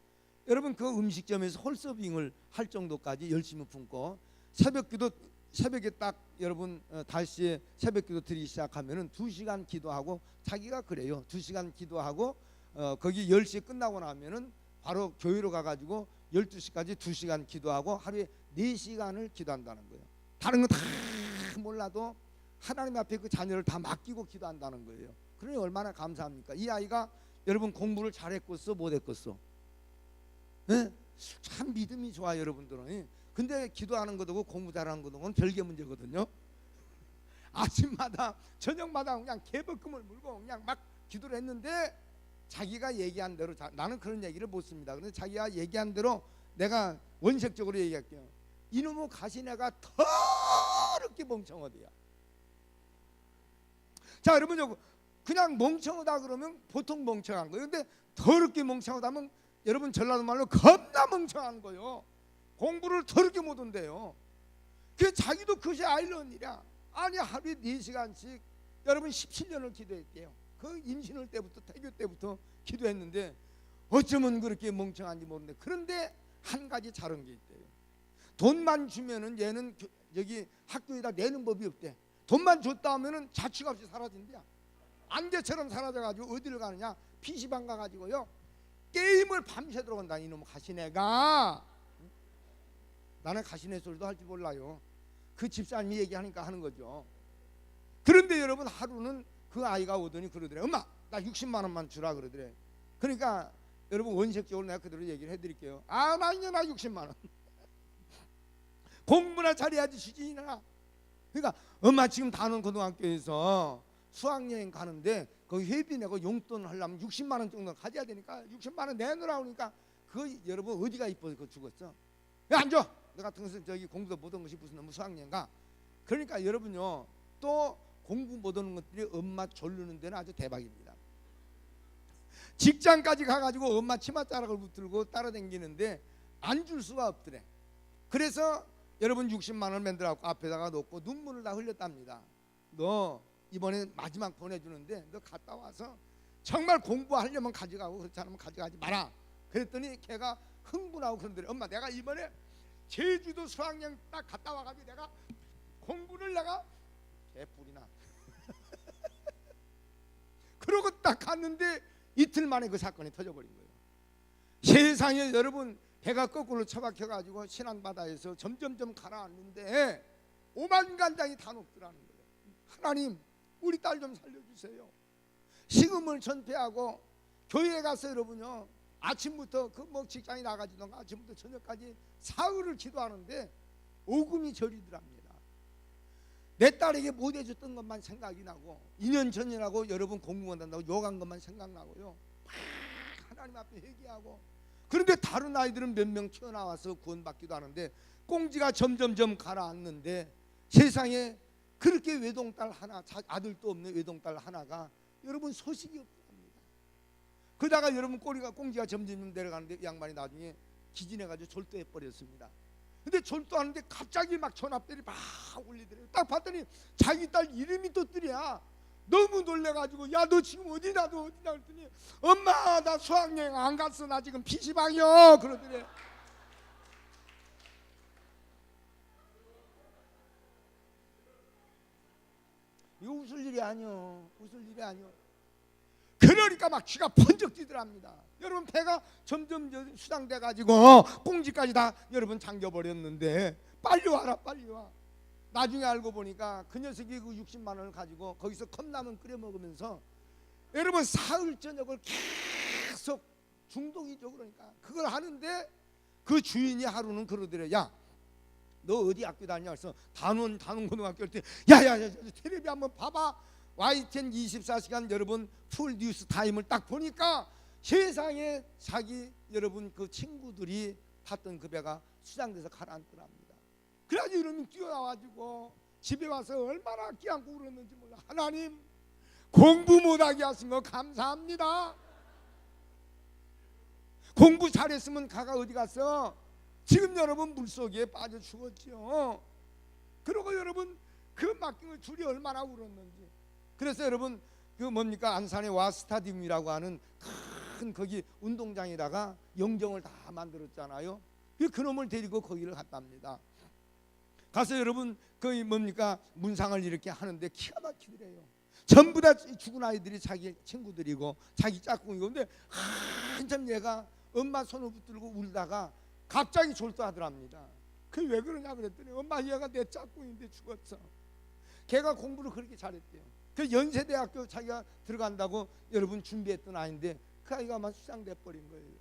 여러분 그 음식점에서 홀서빙을 할 정도까지 열심히 품고 새벽에 딱 여러분 5시에 새벽기도 드리기 시작하면은 2시간 기도하고 자기가 그래요. 2시간 기도하고 거기 10시에 끝나고 나면은 바로 교회로 가가지고 12시까지 2시간 기도하고 하루에 4시간을 기도한다는 거예요. 다른 건 다 몰라도 하나님 앞에 그 자녀를 다 맡기고 기도한다는 거예요. 그러니 얼마나 감사합니까? 이 아이가 여러분 공부를 잘했겠어 못했겠어? 네? 참 믿음이 좋아요 여러분들은. 근데 기도하는 것도 공부 잘하는 것도 별개 문제거든요. 아침마다 저녁마다 그냥 개벌금을 물고 그냥 막 기도를 했는데 자기가 얘기한 대로 나는 그런 얘기를 못 씁니다. 그런데 자기가 얘기한 대로 내가 원색적으로 얘기할게요. 이놈의 가시네가 더럽게 멍청하대요. 자, 여러분, 그냥 멍청하다 그러면 보통 멍청한 거예요. 근데 더럽게 멍청하다면 여러분 전라도 말로 겁나 멍청한 거예요. 공부를 더럽게 못 한대요. 그 자기도 그것이 아이러운 일이야. 아니, 하루에 4시간씩 여러분 17년을 기도했대요. 그 임신할 때부터, 태교 때부터 기도했는데 어쩌면 그렇게 멍청한지 모르는데, 그런데 한 가지 잘한 게 있대요. 돈만 주면은 얘는 여기 학교에다 내는 법이 없대. 돈만 줬다 하면은 자취가 없이 사라진대요. 안개처럼 사라져가지고 어디를 가느냐, PC방 가가지고요 게임을 밤새도록 한다. 이놈 가시네가. 나는 가시네 소리도 할 줄 몰라요. 그 집사님이 얘기하니까 하는 거죠. 그런데 여러분, 하루는 그 아이가 오더니 그러더래. 엄마, 나 60만 원만 주라 그러더래. 그러니까 여러분, 원색적으로 내가 그대로 얘기를 해드릴게요. 아, 나 60만 원 공부나 잘해야지 주지나. 그러니까 엄마, 지금 단원고등학교에서 수학여행 가는데 거기 회비 내고 용돈 하려면 60만 원 정도 가져야 되니까 60만 원 내놓으라 그러니까, 그 여러분 어디가 이뻐서 그거 죽었어. 야, 앉아. 너 같은 것은 저기 공부도 못한 것이 무슨 너무 수학여행 가. 그러니까 여러분요, 또 공부 못하는 것들이 엄마 졸르는 데는 아주 대박입니다. 직장까지 가가지고 엄마 치맛자락을 붙들고 따라다니는데 안 줄 수가 없더래. 그래서 여러분 60만 원 만들어갖고 앞에다가 놓고 눈물을 다 흘렸답니다. 너 이번에 마지막 보내주는데 너 갔다 와서 정말 공부하려면 가져가고 그렇지 않으면 가져가지 마라. 그랬더니 걔가 흥분하고 그런데, 엄마, 내가 이번에 제주도 수학여행 딱 갔다 와가지고 내가 공부를 내가 개뿔이나 그러고 딱 갔는데 이틀 만에 그 사건이 터져버린 거예요. 세상에 여러분, 배가 거꾸로 처박혀가지고 신안바다에서 점점점 가라앉는데 5만 간장이 다 녹더라는 거예요. 하나님, 우리 딸 좀 살려주세요. 식음을 전폐하고 교회에 가서 여러분요, 아침부터 그 뭐 직장에 나가지던가 아침부터 저녁까지 사흘을 기도하는데 오금이 저리더랍니다. 내 딸에게 못 해줬던 것만 생각이 나고 2년 전이라고 여러분 공부만 한다고 욕한 것만 생각나고요, 막 하나님 앞에 회개하고. 그런데 다른 아이들은 몇 명 튀어나와서 구원받기도 하는데 꽁지가 점점점 가라앉는데, 세상에 그렇게 외동딸 하나, 아들도 없는 외동딸 하나가 여러분 소식이 없답니다. 그러다가 여러분 꽁지가 점점 내려가는데 양반이 나중에 기진해가지고 졸도해 버렸습니다. 근데 졸도하는데 갑자기 막 전화벨이 막 울리더래요. 딱 봤더니 자기 딸 이름이 떴더랴. 너무 놀래가지고, 야, 너 지금 어디냐, 너 어디냐 그랬더니, 엄마, 나 수학여행 안 갔어, 나 지금 PC방이요 그러더래. 이거 웃을 일이 아니요, 웃을 일이 아니요. 그러니까 막 쥐가 번쩍 뛰더랍니다. 여러분, 배가 점점 수당돼가지고 꽁지까지 다 여러분 잠겨버렸는데, 빨리 와라, 빨리 와. 나중에 알고 보니까 그 녀석이 그 60만 원을 가지고 거기서 컵라면 끓여 먹으면서 여러분 사흘 저녁을 계속 중독이죠. 그러니까 그걸 하는데 그 주인이 하루는 그러더래. 야, 너 어디 학교 다니냐? 그래서 단원고등학교 때, 야야야, 텔레비 한번 봐봐. YTN 24시간 여러분 풀 뉴스 타임을 딱 보니까 세상에 자기 여러분 그 친구들이 탔던 그 배가 수장돼서 가라앉더랍니다. 그래가지고 이놈이 뛰어나와가지고 집에 와서 얼마나 끼안고 울었는지 몰라. 하나님, 공부 못하게 하신 거 감사합니다. 공부 잘했으면 가가 어디 갔어? 지금 여러분 물속에 빠져 죽었죠. 그리고 여러분 그 맡긴 걸 둘이 얼마나 울었는지. 그래서 여러분 그 뭡니까, 안산의 와스타디움이라고 하는 큰 거기 운동장에다가 영정을 다 만들었잖아요. 그놈을 데리고 거기를 갔답니다. 가서 여러분 그 뭡니까, 문상을 이렇게 하는데 기가 막히더래요. 전부 다 죽은 아이들이 자기 친구들이고 자기 짝꿍이고. 근데 한참 얘가 엄마 손을 붙들고 울다가 갑자기 졸도하더랍니다. 그 왜 그러냐 그랬더니, 엄마, 얘가 내 짝꿍인데 죽었어. 걔가 공부를 그렇게 잘했대요. 그 연세대학교 자기가 들어간다고 여러분 준비했던 아이인데 그 아이가 막 수상돼 버린 거예요.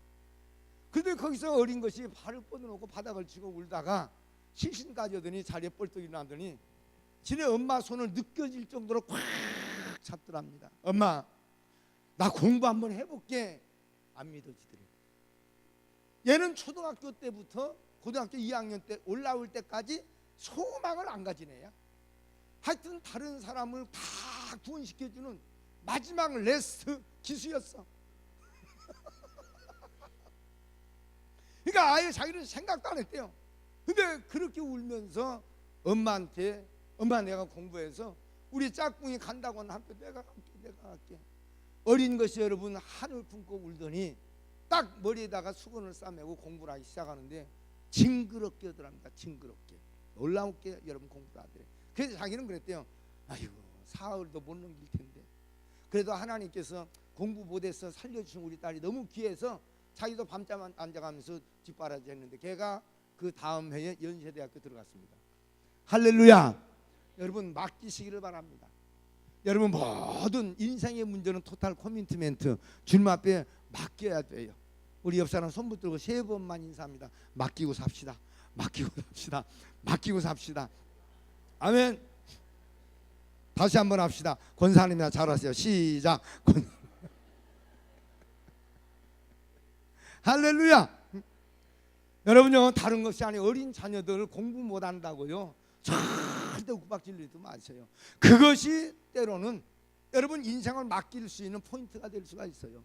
근데 거기서 어린 것이 발을 뻗어놓고 바닥을 치고 울다가 실신까지 오더니 자리에 뻘떡 일어나더니 지네 엄마 손을 느껴질 정도로 꽉 잡더랍니다. 엄마, 나 공부 한번 해볼게. 안 믿어지더래. 얘는 초등학교 때부터 고등학교 2학년 때 올라올 때까지 소망을 안 가진 애야. 하여튼 다른 사람을 다 구원시켜주는 마지막 레스트 기수였어. 그러니까 아예 자기는 생각도 안 했대요. 근데 그렇게 울면서 엄마한테, 엄마 내가 공부해서 우리 짝꿍이 간다고 하는데 내가 갈게. 어린 것이 여러분 한을 품고 울더니 딱 머리에다가 수건을 싸매고 공부를 하기 시작하는데 징그럽게 하더랍니다. 징그럽게. 놀라웠게 여러분 공부를 하더래. 그래서 자기는 그랬대요. 아이고 사흘도 못 넘길 텐데 그래도 하나님께서 공부 못해서 살려주신 우리 딸이 너무 귀해서 자기도 밤잠 앉아가면서 뒷바라지 했는데 걔가 그 다음 해에 연세대학교 들어갔습니다. 할렐루야. 여러분 맡기시기를 바랍니다. 여러분 모든 인생의 문제는 토탈 코미트멘트, 주님 앞에 맡겨야 돼요. 우리 옆 사람 손 붙들고 3번만 인사합니다. 맡기고 삽시다. 맡기고 삽시다. 맡기고 삽시다. 아멘. 다시 한번 합시다. 권사님이나 잘하세요. 시작. 할렐루야. 여러분요 다른 것이 아니에요. 어린 자녀들 공부 못한다고요 절대 욱박질리지 마세요. 그것이 때로는 여러분 인생을 맡길 수 있는 포인트가 될 수가 있어요.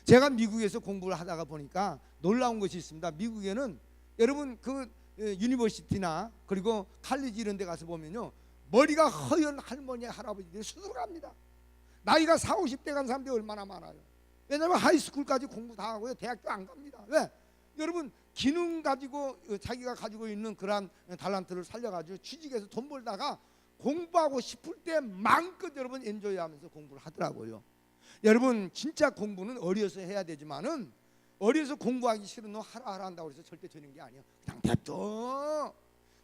제가 미국에서 공부를 하다가 보니까 놀라운 것이 있습니다. 미국에는 여러분 그 유니버시티나 그리고 칼리지 이런 데 가서 보면요 머리가 허연 할머니 할아버지들이 수두룩합니다. 나이가 40, 50대 간 사람들이 얼마나 많아요. 왜냐하면 하이스쿨까지 공부 다 하고요 대학교 안 갑니다. 왜? 여러분 기능 가지고 자기가 가지고 있는 그러한 달란트를 살려가지고 취직해서 돈 벌다가 공부하고 싶을 때 마음껏 여러분 엔조이하면서 공부를 하더라고요. 여러분 진짜 공부는 어려서 해야 되지만은 어려서 공부하기 싫은 너 하라 한다고 해서 절대 되는 게 아니에요. 그냥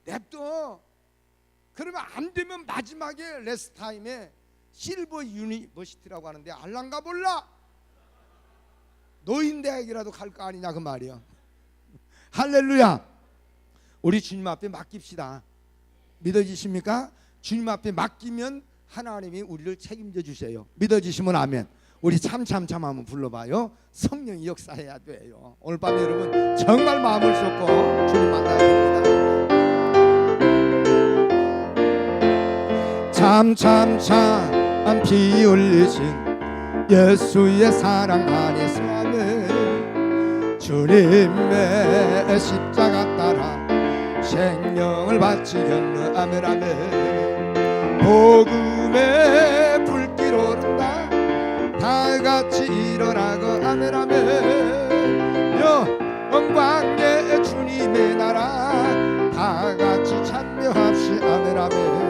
냅둬. 그러면 안 되면 마지막에 레스 타임에 실버 유니버시티라고 하는데 알랑가 몰라 노인대학이라도 갈 거 아니냐 그 말이야. 할렐루야. 우리 주님 앞에 맡깁시다. 믿어지십니까? 주님 앞에 맡기면 하나님이 우리를 책임져 주세요. 믿어지시면 아멘. 우리 참 한번 불러봐요. 성령이 역사해야 돼요. 오늘 밤에 여러분 정말 마음을 쏟고 주님 만나야 됩니다. 참 피 흘리신 예수의 사랑 안에서는 주님의 십자가 따라 생명을 바치겠네. 아멘 아멘. 복음의 불길 오른다 다 같이 일어나고 아멘 아멘. 영광의 주님의 나라 다 같이 찬미합시 아멘 아멘.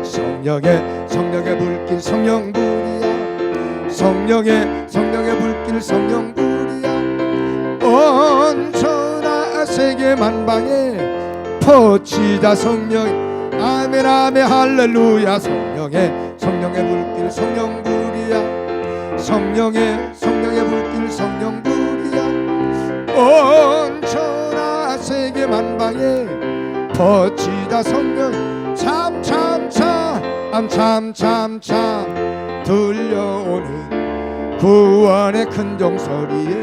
성령의 불길 성령불이야. 성령의 불길 성령불이야. 온 천하 세계 만방에 퍼치자 성령 아멘 아멘 할렐루야. 성령의 불길 성령불이야. 성령의 불길 성령불이야. 온 천하 세계 만방에 퍼치자 성령 참 들려오는 구원의 큰 종소리에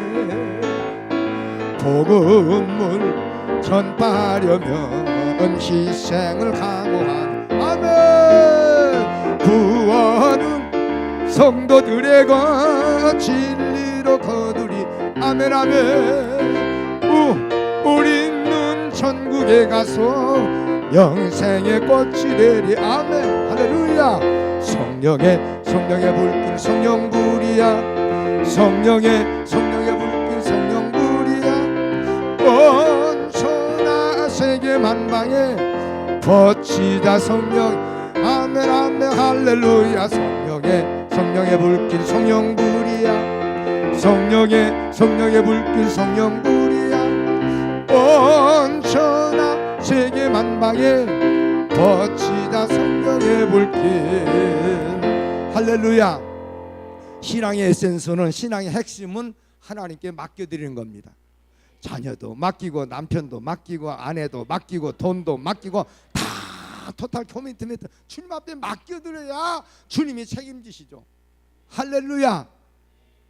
복음을 전파하려면 희생을 각오한 아멘. 구원은 성도들의 것 진리로 거두리 아멘 아멘. 우리는 천국에 가서 영생의 꽃이 되리 아멘 할렐루야. 성령의 불길 성령불이야. 성령의 불길 성령불이야. 온 천하 세계 만방에 퍼치자 성령 아멘 아멘 할렐루야. 성령의 불길 성령불이야. 성령의 불길 성령불이야. 온 천하 세계 만방에 퍼치자 성령의 불길 할렐루야. 신앙의 에센스는 신앙의 핵심은 하나님께 맡겨드리는 겁니다. 자녀도 맡기고 남편도 맡기고 아내도 맡기고 돈도 맡기고 다 토탈 코미트먼트 주님 앞에 맡겨드려야 주님이 책임지시죠. 할렐루야.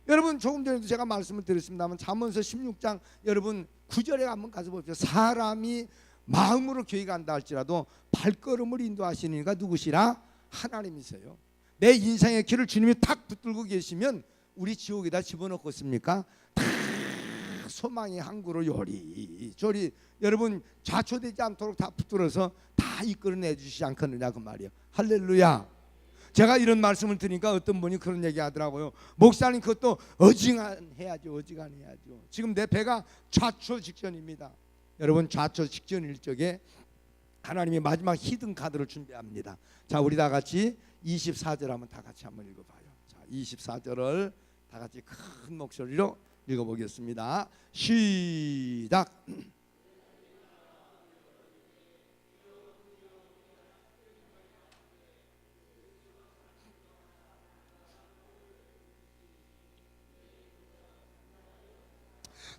여러분 조금 전에도 제가 말씀을 드렸습니다만 잠언서 16장 여러분 9절에 한번 가서 보십시오. 사람이 마음으로 교회 간다 할지라도 발걸음을 인도하시는 이가 누구시라? 하나님이세요. 내 인생의 길을 주님이 탁 붙들고 계시면 우리 지옥에다 집어넣고 있습니까? 다 소망의 항구로 요리조리 여러분 좌초되지 않도록 다 붙들어서 다 이끌어내 주시지 않겠느냐 그 말이에요. 할렐루야. 제가 이런 말씀을 드리니까 어떤 분이 그런 얘기 하더라고요. 목사님 그것도 어지간해야죠. 지금 내 배가 좌초 직전입니다. 여러분 좌초 직전일 적에 하나님이 마지막 히든 카드를 준비합니다. 자, 우리 다 같이 24절 한번 다 같이 한번 읽어봐요. 자, 24절을 다 같이 큰 목소리로 읽어보겠습니다. 시작.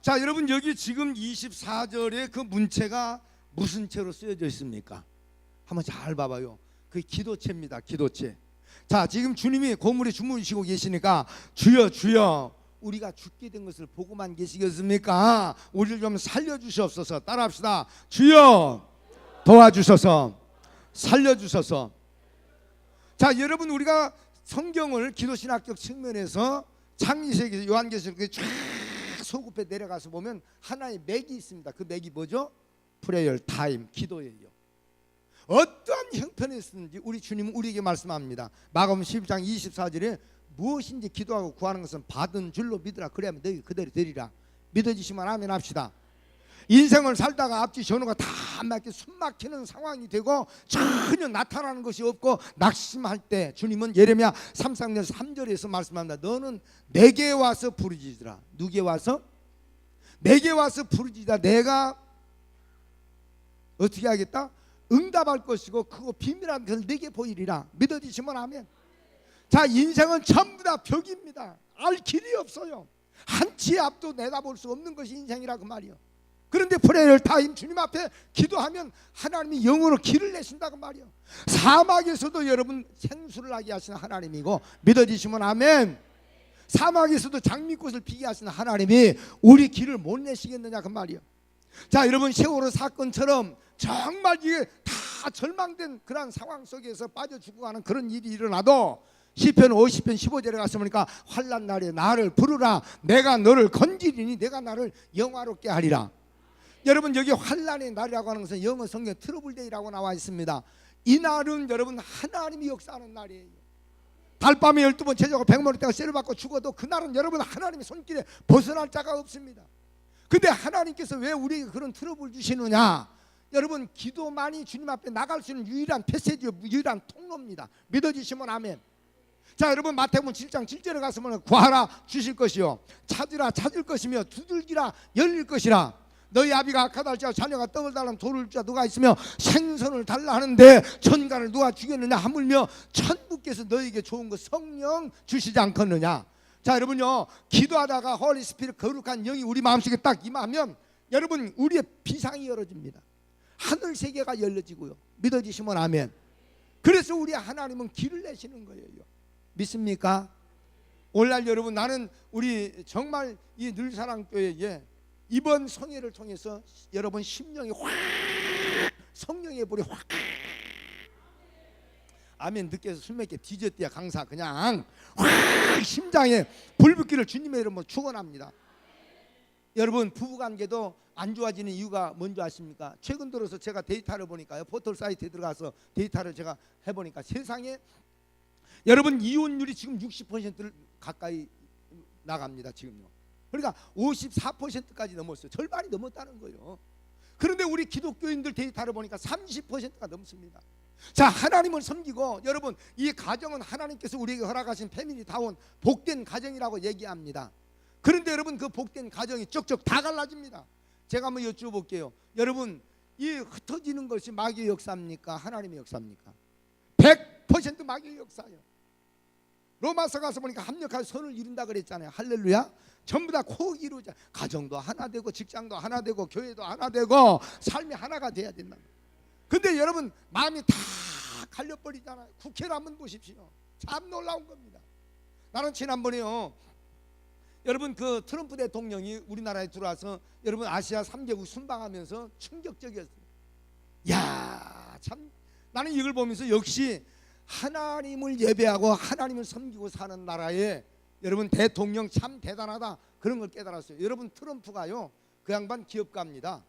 자, 여러분 여기 지금 24절에 그 문체가 무슨 채로 쓰여져 있습니까? 한번 잘 봐봐요. 그 기도체입니다. 기도체. 자, 지금 주님이 고물에 주무시고 계시니까 주여 주여 우리가 죽게 된 것을 보고만 계시겠습니까? 우리를 좀 살려주시옵소서. 따라합시다. 주여 도와주셔서 살려주셔서. 자, 여러분 우리가 성경을 기도신학적 측면에서 창세기 요한계시록에 쫙 소급해 내려가서 보면 하나의 맥이 있습니다. 그 맥이 뭐죠? 프레이어 타임, 기도예요. 어떠한 형편에서든지 우리 주님은 우리에게 말씀합니다. 마가복음 12장 24절에 무엇인지 기도하고 구하는 것은 받은 줄로 믿으라. 그래야만 너희 그대로 되리라. 믿어지시면 아멘 합시다. 인생을 살다가 앞뒤 전후가 다 맞게 숨막히는 상황이 되고 전혀 나타나는 것이 없고 낙심할 때 주님은 예레미야 33년 3절에서 말씀합니다. 너는 내게 와서 부르짖으라. 누구에 와서? 내게 와서 부르짖으라. 내가 어떻게 하겠다? 응답할 것이고 그거 비밀한 것을 내게 보이리라. 믿어지시면 아멘. 자, 인생은 전부 다 벽입니다. 알 길이 없어요. 한치의 앞도 내다볼 수 없는 것이 인생이라 그 말이요. 그런데 프레이어 타임 주님 앞에 기도하면 하나님이 영으로 길을 내신다고 말이요. 사막에서도 여러분 생수를 나게 하시는 하나님이고 믿어지시면 아멘. 사막에서도 장미꽃을 피게 하시는 하나님이 우리 길을 못 내시겠느냐 그 말이요. 자, 여러분 세월호 사건처럼 정말 이게 다 절망된 그런 상황 속에서 빠져 죽어가는 그런 일이 일어나도 시편 50편 15절에 가서 보니까 환난 날에 나를 부르라. 내가 너를 건지리니 내가 나를 영화롭게 하리라. 여러분 여기 환난의 날이라고 하는 것은 영어 성경 트러블 데이라고 나와 있습니다. 이 날은 여러분 하나님이 역사하는 날이에요. 달밤에 12번 제자가 100머리 때가 쇠를 받고 죽어도 그날은 여러분 하나님의 손길에 벗어날 자가 없습니다. 근데 하나님께서 왜 우리에게 그런 트러블 주시느냐? 여러분 기도만이 주님 앞에 나갈 수 있는 유일한 패세지요, 유일한 통로입니다. 믿어지시면 아멘. 자, 여러분 마태복음 7장 7절에 가서 보면 구하라 주실 것이요 찾으라 찾을 것이며 두들기라 열릴 것이라. 너희 아비가 악하다 할지라도 자녀가 떡을 달라면 돌을 줄 자 누가 있으며 생선을 달라 하는데 천간을 누가 주겠느냐 하물며 천부께서 너희에게 좋은 것 성령 주시지 않겠느냐. 자, 여러분요 기도하다가 홀리 스피릿 거룩한 영이 우리 마음속에 딱 임하면 여러분 우리의 비상이 열어집니다. 하늘 세계가 열려지고요. 믿어지시면 아멘. 그래서 우리 하나님은 길을 내시는 거예요. 믿습니까? 오늘날 여러분 나는 우리 정말 이 늘사랑교회에 이번 성회를 통해서 여러분 심령이 확 성령의 불이 확 아멘 늦게서 술 먹게 뒤졌대야 강사 그냥 확 심장에 불붙기를 주님의 이름으로 축원합니다. 여러분 부부관계도 안 좋아지는 이유가 뭔지 아십니까? 최근 들어서 제가 데이터를 보니까요 포털 사이트에 들어가서 데이터를 제가 해보니까 세상에 여러분 이혼율이 지금 60%를 가까이 나갑니다. 지금요. 그러니까 54%까지 넘었어요. 절반이 넘었다는 거예요. 그런데 우리 기독교인들 데이터를 보니까 30%가 넘습니다. 자, 하나님을 섬기고 여러분 이 가정은 하나님께서 우리에게 허락하신 패밀리다운 복된 가정이라고 얘기합니다. 그런데 여러분 그 복된 가정이 쪽쪽 다 갈라집니다. 제가 한번 여쭤볼게요. 여러분 이 흩어지는 것이 마귀의 역사입니까? 하나님의 역사입니까? 100% 마귀의 역사예요. 로마서 가서 보니까 합력하여 선을 이룬다 그랬잖아요. 할렐루야. 전부 다 콕 이루자. 가정도 하나 되고 직장도 하나 되고 교회도 하나 되고 삶이 하나가 돼야 된다. 근데 여러분 마음이 다 갈려버리잖아요. 국회를 한번 보십시오. 참 놀라운 겁니다. 나는 지난번에요 여러분 그 트럼프 대통령이 우리나라에 들어와서 여러분 아시아 3개국 순방하면서 충격적이었어요. 야, 참 나는 이걸 보면서 역시 하나님을 예배하고 하나님을 섬기고 사는 나라에 여러분 대통령 참 대단하다, 그런 걸 깨달았어요. 여러분 트럼프가요, 그 양반 기업가입니다.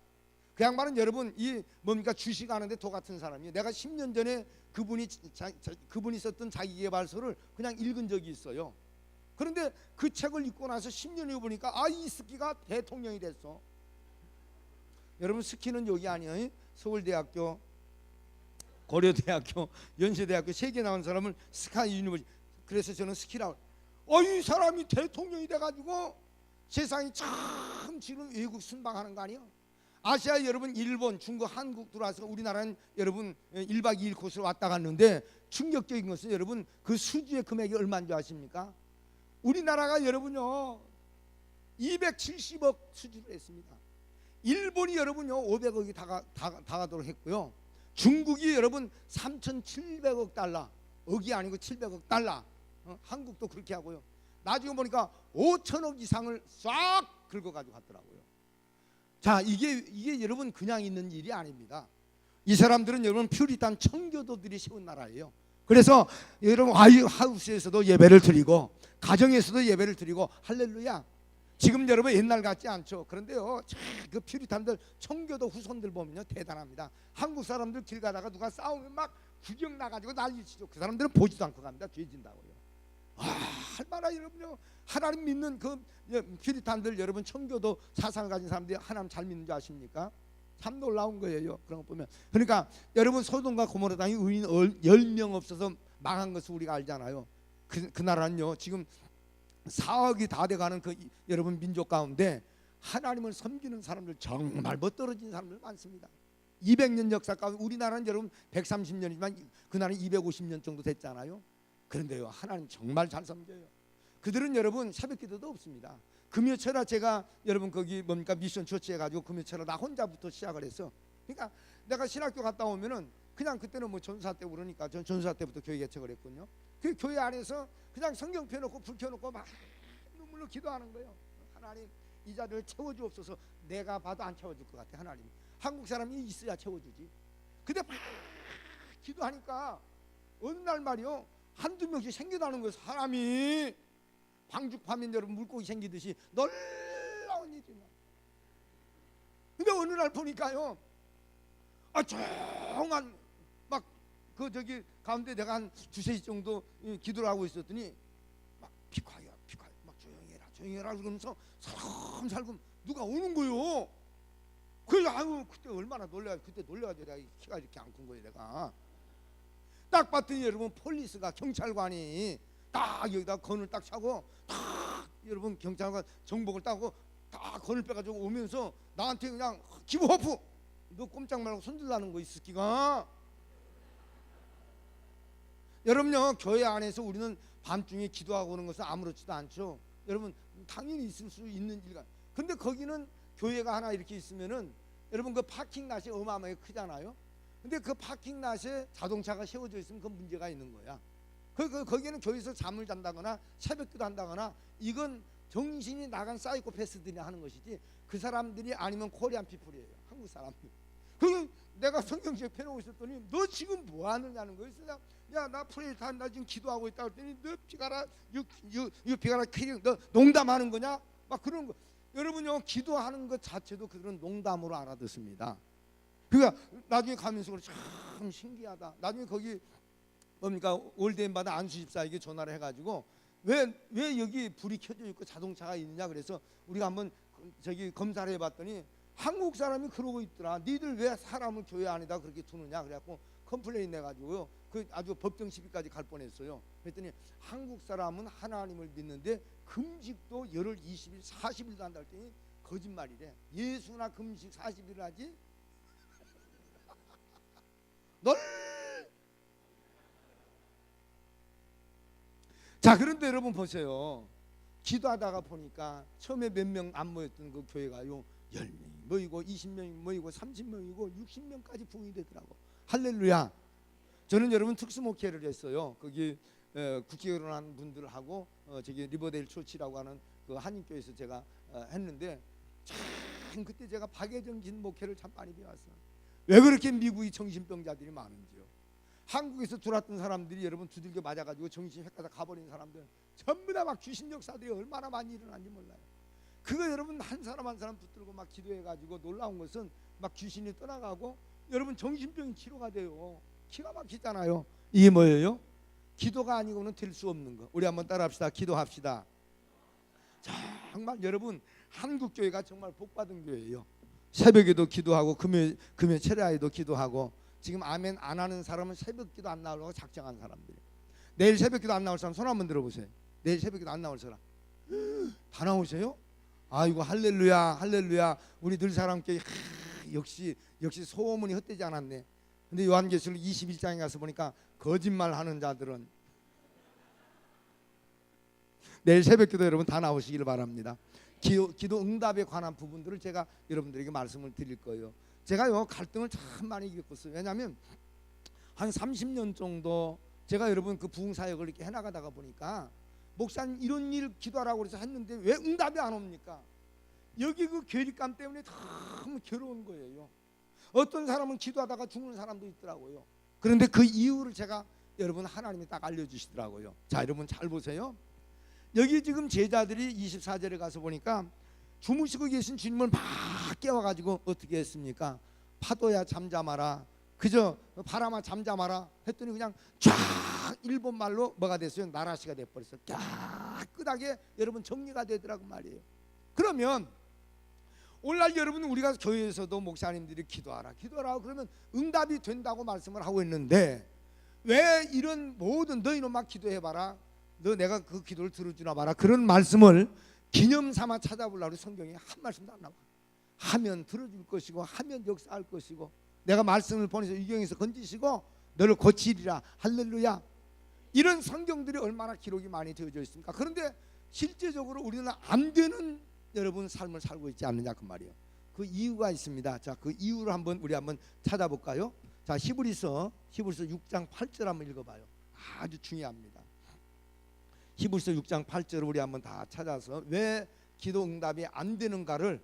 그 양반은 여러분 이 뭡니까, 주식하는데 도 같은 사람이에요. 내가 10년 전에 그분이 썼던 자기계발서를 그냥 읽은 적이 있어요. 그런데 그 책을 읽고 나서 10년이 보니까 이 스키가 대통령이 됐어. 여러분 스키는 여기 아니에요. 서울대학교, 고려대학교, 연세대학교 3개 나온 사람을 스카이 유니버시티. 그래서 저는 스키라고. 이 사람이 대통령이 돼가지고 세상이 참 지금 외국 순방하는 거 아니에요. 아시아 여러분 일본, 중국, 한국 들어와서 우리나라는 여러분 1박 2일 코스로 왔다 갔는데 충격적인 것은 여러분 그 수주의 금액이 얼마인 줄 아십니까? 우리나라가 여러분요 270억 수주를 했습니다. 일본이 여러분요 500억이 다가도록 했고요. 중국이 여러분 3,700억 달러, 억이 아니고 700억 달러. 한국도 그렇게 하고요. 나중에 보니까 5천억 이상을 싹 긁어가지고 갔더라고요. 자, 이게 여러분 그냥 있는 일이 아닙니다. 이 사람들은 여러분 퓨리탄 청교도들이 세운 나라예요. 그래서 여러분 하우스에서도 예배를 드리고 가정에서도 예배를 드리고 할렐루야. 지금 여러분 옛날 같지 않죠. 그런데요, 그 퓨리탄들 청교도 후손들 보면요 대단합니다. 한국 사람들 길 가다가 누가 싸우면 막 구경 나가지고 난리치죠. 그 사람들은 보지도 않고 갑니다. 뒤진다고요. 얼마나 여러분요 하나님 믿는 그 퓨리탄들 여러분 청교도 사상을 가진 사람들이 하나님 잘 믿는 줄 아십니까? 참 놀라운 거예요. 그런 거 보면. 그러니까 여러분 소돔과 고모라 땅이 의인 10명 없어서 망한 것을 우리가 알잖아요. 그 나라는요 지금 4억이 다 돼가는 그 여러분 민족 가운데 하나님을 섬기는 사람들 정말 멋떨어진 사람들 많습니다. 200년 역사 가운데 우리나라는 여러분 130년이지만 그 나라는 250년 정도 됐잖아요. 그런데요 하나님 정말 잘 섬겨요. 그들은 여러분 새벽기도도 없습니다. 금요철야 제가 여러분 거기 뭡니까 미션 조치해 가지고 금요철야 나 혼자부터 시작을 했어. 그러니까 내가 신학교 갔다 오면은 그냥 그때는 뭐 전사 때 그러니까 전 전사 때부터 교회 개척을 했거든요. 그 교회 안에서 그냥 성경 펴놓고 불 켜놓고 막 눈물로 기도하는 거예요. 하나님 이 자리를 채워주옵소서. 내가 봐도 안 채워줄 것 같아. 하나님 한국 사람이 있어야 채워주지. 근데 막 기도하니까 어느 날 말이요 한두 명씩 생겨나는 거예요. 사람이 방죽하면 여러분 물고기 생기듯이 놀라운 일이야. 근데 어느 날 보니까요 조용한 막 그 저기 가운데 내가 한 2-3시 정도 기도를 하고 있었더니 막 비콰이어 막 조용해라 그러면서 살금살금 누가 오는 거요. 그래서 그때 얼마나 그때 놀래가지고 내가 키가 이렇게 안 큰 거예요. 내가 딱 봤더니 여러분 폴리스가 경찰관이 딱 여기다 건을 딱 차고 딱 여러분 경찰관 정복을 따고 딱 건을 빼가지고 오면서 나한테 그냥 기브호프 너 꼼짝 말고 손들라는 거 있을기가. 여러분요 교회 안에서 우리는 밤중에 기도하고 오는 것은 아무렇지도 않죠. 여러분 당연히 있을 수 있는 일가. 근데 거기는 교회가 하나 이렇게 있으면은 여러분 그 파킹랏이 어마어마하게 크잖아요. 근데 그 파킹랏에 자동차가 세워져 있으면 그 문제가 있는 거야. 거기는 교회에서 잠을 잔다거나 새벽기도 한다거나 이건 정신이 나간 사이코패스들이 하는 것이지 그 사람들이 아니면 코리안 피플이에요. 한국 사람들. 내가 성경책 펴놓고 있었더니 너 지금 뭐 하느냐는 거예요. 야나 프레이탄 나 지금 기도하고 있다 그랬더니 너 피가라 피가라 너 농담하는 거냐? 막 그런 거. 여러분요 기도하는 것 자체도 그들은 농담으로 알아듣습니다. 그러니까 나중에 가면서 참 신기하다. 나중에 거기 뭡니까 올드엠바다 안수 집사에게 전화를 해가지고 왜 여기 불이 켜져 있고 자동차가 있느냐 그래서 우리가 한번 저기 검사를 해봤더니 한국 사람이 그러고 있더라. 니들 왜 사람을 교회 안에다 그렇게 두느냐 그래갖고 컴플레인 내가지고요 그 아주 법정 시비까지 갈 뻔했어요. 그랬더니 한국 사람은 하나님을 믿는데 금식도 열흘 20일 40일도 한다 했더니 거짓말이래. 예수나 금식 40일을 하지 자 그런데 여러분 보세요. 기도하다가 보니까 처음에 몇 명 안 모였던 그 교회가요 10명이 모이고 20명이 모이고 30명이고 60명까지 부흥이 되더라고. 할렐루야. 저는 여러분 특수목회를 했어요. 거기 국제 결혼한 분들하고 저기 리버데일 초치라고 하는 그 한인교회에서 제가 했는데 참 그때 제가 박예정진 목회를 참 많이 배웠어요. 왜 그렇게 미국이 정신병자들이 많은지요. 한국에서 들어왔던 사람들이 여러분 두들겨 맞아가지고 정신이 헷갈려 가버린 사람들 전부 다 막 귀신 역사들이 얼마나 많이 일어난지 몰라요. 그거 여러분 한 사람 한 사람 붙들고 막 기도해가지고 놀라운 것은 막 귀신이 떠나가고 여러분 정신병이 치료가 돼요. 기가 막히잖아요. 이게 뭐예요? 기도가 아니고는 될 수 없는 거. 우리 한번 따라합시다. 기도합시다. 정말 여러분 한국 교회가 정말 복받은 교회예요. 새벽에도 기도하고 금요 철야에도 기도하고 지금 아멘 안 하는 사람은 새벽 기도 안 나오려고 작정한 사람들이. 내일 새벽 기도 안 나올 사람 손 한번 들어보세요. 내일 새벽 기도 안 나올 사람 다 나오세요? 아이고 할렐루야 할렐루야. 우리 늘 사람께 역시 소문이 헛되지 않았네. 근데 요한계시록 21장에 가서 보니까 거짓말하는 자들은 내일 새벽기도 여러분 다 나오시길 바랍니다. 기도 응답에 관한 부분들을 제가 여러분들에게 말씀을 드릴 거예요. 제가요 갈등을 참 많이 겪었어요. 왜냐하면 한 30년 정도 제가 여러분 그 부흥 사역을 이렇게 해나가다가 보니까 목사님 이런 일 기도하라고 그래서 했는데 왜 응답이 안 옵니까? 여기 그 괴리감 때문에 너무 괴로운 거예요. 어떤 사람은 기도하다가 죽는 사람도 있더라고요. 그런데 그 이유를 제가 여러분 하나님이 딱 알려주시더라고요. 자 여러분 잘 보세요. 여기 지금 제자들이 24절에 가서 보니까 주무시고 계신 주님을 막 깨워가지고 어떻게 했습니까? 파도야 잠잠하라. 그저 바람아 잠잠하라 했더니 그냥 쫙 일본 말로 뭐가 됐어요? 나라시가 돼버렸어요. 깨끗하게 여러분 정리가 되더라고 말이에요. 그러면 오늘날 여러분 우리가 교회에서도 목사님들이 기도하라 그러면 응답이 된다고 말씀을 하고 있는데 왜 이런 모든 너희는 막 기도해봐라 너 내가 그 기도를 들어주나 봐라 그런 말씀을 기념 삼아 찾아보려고 성경에 한 말씀도 안 나와. 하면 들어줄 것이고 하면 역사할 것이고 내가 말씀을 보내서 유경에서 건지시고 너를 고치리라 할렐루야. 이런 성경들이 얼마나 기록이 많이 되어져 있습니까? 그런데 실제적으로 우리는 안 되는 여러분 삶을 살고 있지 않느냐 그 말이에요. 그 이유가 있습니다. 자, 그 이유를 우리 한번 찾아볼까요? 자, 히브리서 6장 8절 한번 읽어봐요. 아주 중요합니다. 히브리서 6장 8절을 우리 한번 다 찾아서 왜 기도 응답이 안 되는가를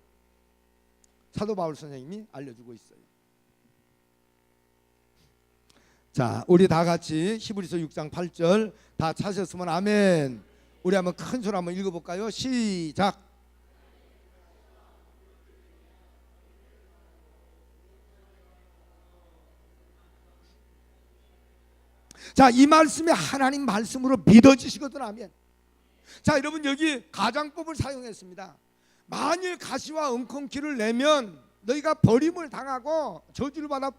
사도 바울 선생님이 알려주고 있어요. 자, 우리 다 같이 히브리서 6장 8절 다 찾으셨으면 아멘. 우리 한번 큰 소리 한번 읽어볼까요? 시작. 자, 이 말씀이 하나님 말씀으로 믿어지시거든 아멘. 자, 여러분 여기 가장법을 사용했습니다. 만일 가시와 엉겅퀴를 내면 너희가 버림을 당하고 저주를 받아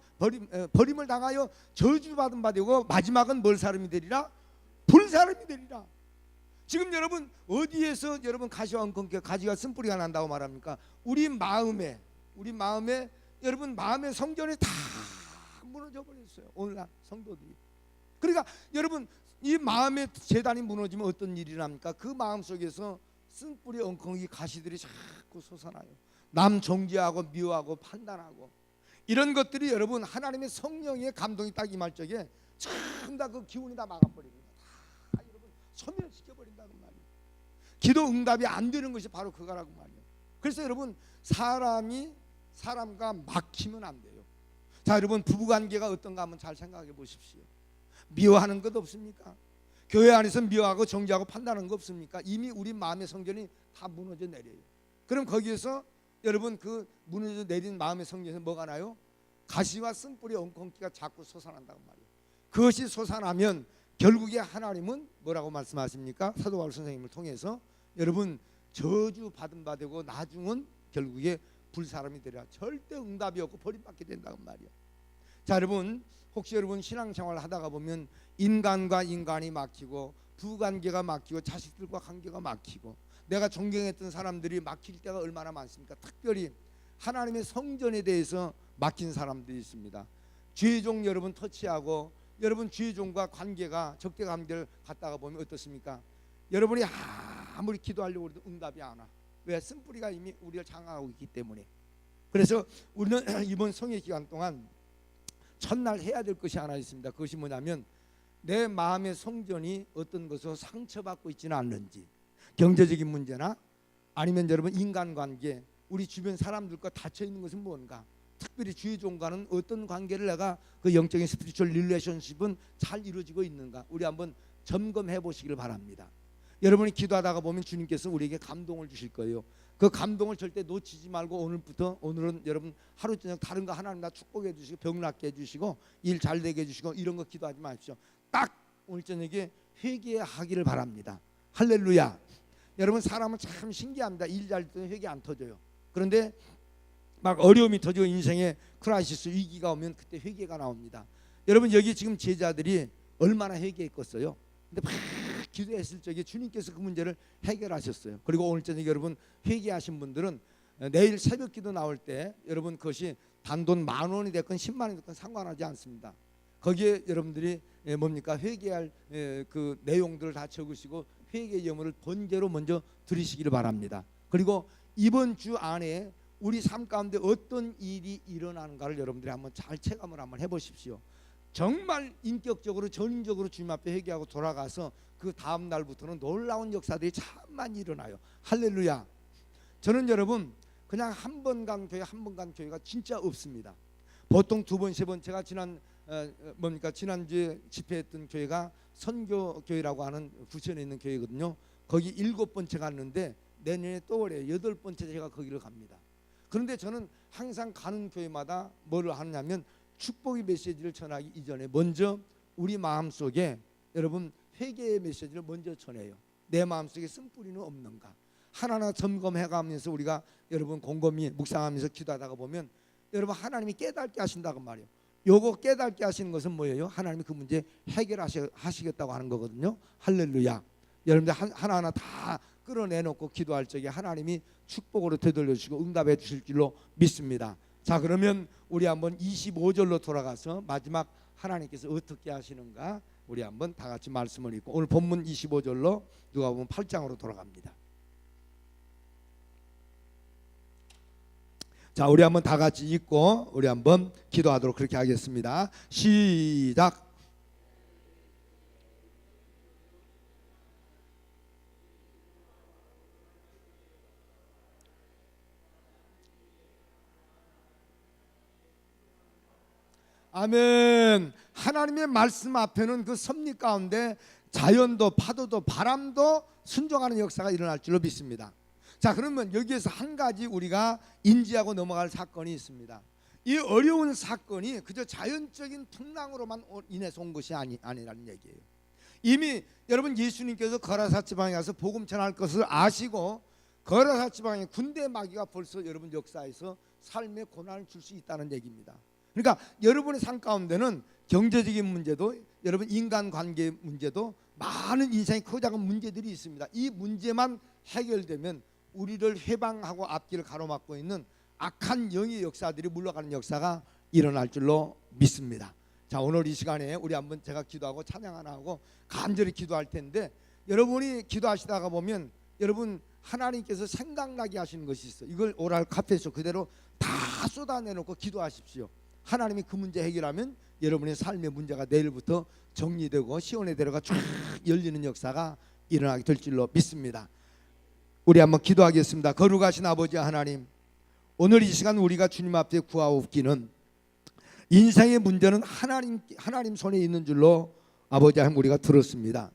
버림을 당하여 저주받은 바 되고 마지막은 뭘 사람이 되리라? 불사람이 되리라. 지금 여러분 어디에서 여러분 가시와 엉겅퀴가 가지가 쓴뿌리가 난다고 말합니까? 우리 마음에 여러분 마음의 성전이 다 무너져 버렸어요. 오늘날 성도들이. 그러니까 여러분 이 마음의 재단이 무너지면 어떤 일이 납니까? 그 마음 속에서 쓴뿌리 엉겅퀴 가시들이 자꾸 솟아나요. 남 정죄하고 미워하고 판단하고 이런 것들이 여러분 하나님의 성령의 감동이 딱 임할 적에 전부 다 그 기운이 다 막아버립니다. 다 여러분 소멸시켜버린다는 말이에요. 기도 응답이 안 되는 것이 바로 그거라고 말이에요. 그래서 여러분 사람이 사람과 막히면 안 돼요. 자, 여러분 부부관계가 어떤가 한번 잘 생각해 보십시오. 미워하는 것 없습니까? 교회 안에서 미워하고 정죄하고 판단하는 거 없습니까? 이미 우리 마음의 성전이 다 무너져 내려요. 그럼 거기에서 여러분 그 무너져 내린 마음의 성전에서 뭐가 나요? 가시와 쓴뿌리 엉겅퀴가 자꾸 솟아난다고 말이에요. 그것이 솟아나면 결국에 하나님은 뭐라고 말씀하십니까? 사도 바울 선생님을 통해서 여러분 저주 받은 바 되고 나중은 결국에 불사람이 되리라. 절대 응답이 없고 버림받게 된다고 말이에요. 자, 여러분 혹시 여러분 신앙생활 하다가 보면 인간과 인간이 막히고 부관계가 막히고 자식들과 관계가 막히고 내가 존경했던 사람들이 막힐 때가 얼마나 많습니까? 특별히 하나님의 성전에 대해서 막힌 사람들이 있습니다. 죄종 여러분 터치하고 여러분 죄종과 관계가 적대 관계를 갖다가 보면 어떻습니까? 여러분이 아무리 기도하려고 해도 응답이 안 와. 왜? 쓴뿌리가 이미 우리를 장악하고 있기 때문에. 그래서 우리는 이번 성회 기간 동안 첫날 해야 될 것이 하나 있습니다. 그것이 뭐냐면 내 마음의 성전이 어떤 것으로 상처받고 있지는 않는지, 경제적인 문제나 아니면 여러분 인간관계, 우리 주변 사람들과 닫혀 있는 것은 뭔가, 특별히 주의 종과는 어떤 관계를 내가 그 영적인 스피리추얼 릴레이션십은 잘 이루어지고 있는가, 우리 한번 점검해 보시길 바랍니다. 여러분이 기도하다가 보면 주님께서 우리에게 감동을 주실 거예요. 그 감동을 절대 놓치지 말고 오늘은 여러분 하루 저녁 다른 거 하나님 나 축복해 주시고 병 낫게 해주시고 일 잘 되게 해주시고 이런 거 기도하지 마십시오. 딱 오늘 저녁에 회개하기를 바랍니다. 할렐루야. 여러분 사람은 참 신기합니다. 일 잘 때는 회개 안 터져요. 그런데 막 어려움이 터지고 인생에 크라이시스 위기가 오면 그때 회개가 나옵니다. 여러분 여기 지금 제자들이 얼마나 회개했겠어요. 근데 막 기도했을 적에 주님께서 그 문제를 해결하셨어요. 그리고 오늘 저녁에 여러분 회개하신 분들은 내일 새벽 기도 나올 때 여러분 그것이 단돈 10,000원이 됐건 10만 원이 됐건 상관하지 않습니다. 거기에 여러분들이 뭡니까 회개할 그 내용들을 다 적으시고 회개 예물을 번제로 먼저 드리시기를 바랍니다. 그리고 이번 주 안에 우리 삶 가운데 어떤 일이 일어나는가를 여러분들이 한번 잘 체감을 한번 해보십시오. 정말 인격적으로 전인적으로 주님 앞에 회개하고 돌아가서 그 다음 날부터는 놀라운 역사들이 참 많이 일어나요. 할렐루야. 저는 여러분 그냥 한 번 간 교회 한 번 간 교회가 진짜 없습니다. 보통 2번 3번 제가 지난주에 집회했던 교회가 선교교회라고 하는 부천에 있는 교회거든요. 거기 7번째 갔는데 내년에 또 올해 8번째 제가 거기를 갑니다. 그런데 저는 항상 가는 교회마다 뭐를 하느냐면 축복의 메시지를 전하기 이전에 먼저 우리 마음속에 여러분 회개의 메시지를 먼저 전해요. 내 마음속에 쓴뿌리는 없는가 하나하나 점검해가면서 우리가 여러분 곰곰이 묵상하면서 기도하다가 보면 여러분 하나님이 깨닫게 하신다고 말이에요. 요거 깨닫게 하시는 것은 뭐예요? 하나님이 그 문제 해결하시겠다고 하는 거거든요. 할렐루야. 여러분들 하나하나 다 끌어내놓고 기도할 적에 하나님이 축복으로 되돌려 주시고 응답해 주실 줄로 믿습니다. 자, 그러면 우리 한번 25절로 돌아가서 마지막 하나님께서 어떻게 하시는가 우리 한번 다 같이 말씀을 읽고 오늘 본문 25절로 누가 보면 8장으로 돌아갑니다. 자, 우리 한번 다 같이 읽고 우리 한번 기도하도록 그렇게 하겠습니다. 시작. 아멘. 하나님의 말씀 앞에는 그 섭리 가운데 자연도 파도도 바람도 순종하는 역사가 일어날 줄로 믿습니다. 자, 그러면 여기에서 한 가지 우리가 인지하고 넘어갈 사건이 있습니다. 이 어려운 사건이 그저 자연적인 풍랑으로만 인해서 온 것이 아니라는 얘기예요. 이미 여러분 예수님께서 거라사 지방에 가서 복음 전할 것을 아시고 거라사 지방의 군대 마귀가 벌써 여러분 역사에서 삶의 고난을 줄 수 있다는 얘기입니다. 그러니까 여러분의 삶 가운데는 경제적인 문제도 여러분 인간관계 문제도 많은 인생의 크고 작은 문제들이 있습니다. 이 문제만 해결되면 우리를 해방하고 앞길을 가로막고 있는 악한 영의 역사들이 물러가는 역사가 일어날 줄로 믿습니다. 자, 오늘 이 시간에 우리 한번 제가 기도하고 찬양 하나 하고 간절히 기도할 텐데 여러분이 기도하시다가 보면 여러분 하나님께서 생각나게 하시는 것이 있어요. 이걸 오랄 카페에서 그대로 다 쏟아내놓고 기도하십시오. 하나님이 그 문제 해결하면 여러분의 삶의 문제가 내일부터 정리되고 시온의 대로가 쫙 열리는 역사가 일어나게 될 줄로 믿습니다. 우리 한번 기도하겠습니다. 거룩하신 아버지 하나님, 오늘 이 시간 우리가 주님 앞에 구하옵기는 인생의 문제는 하나님 손에 있는 줄로 아버지 하나님 우리가 들었습니다.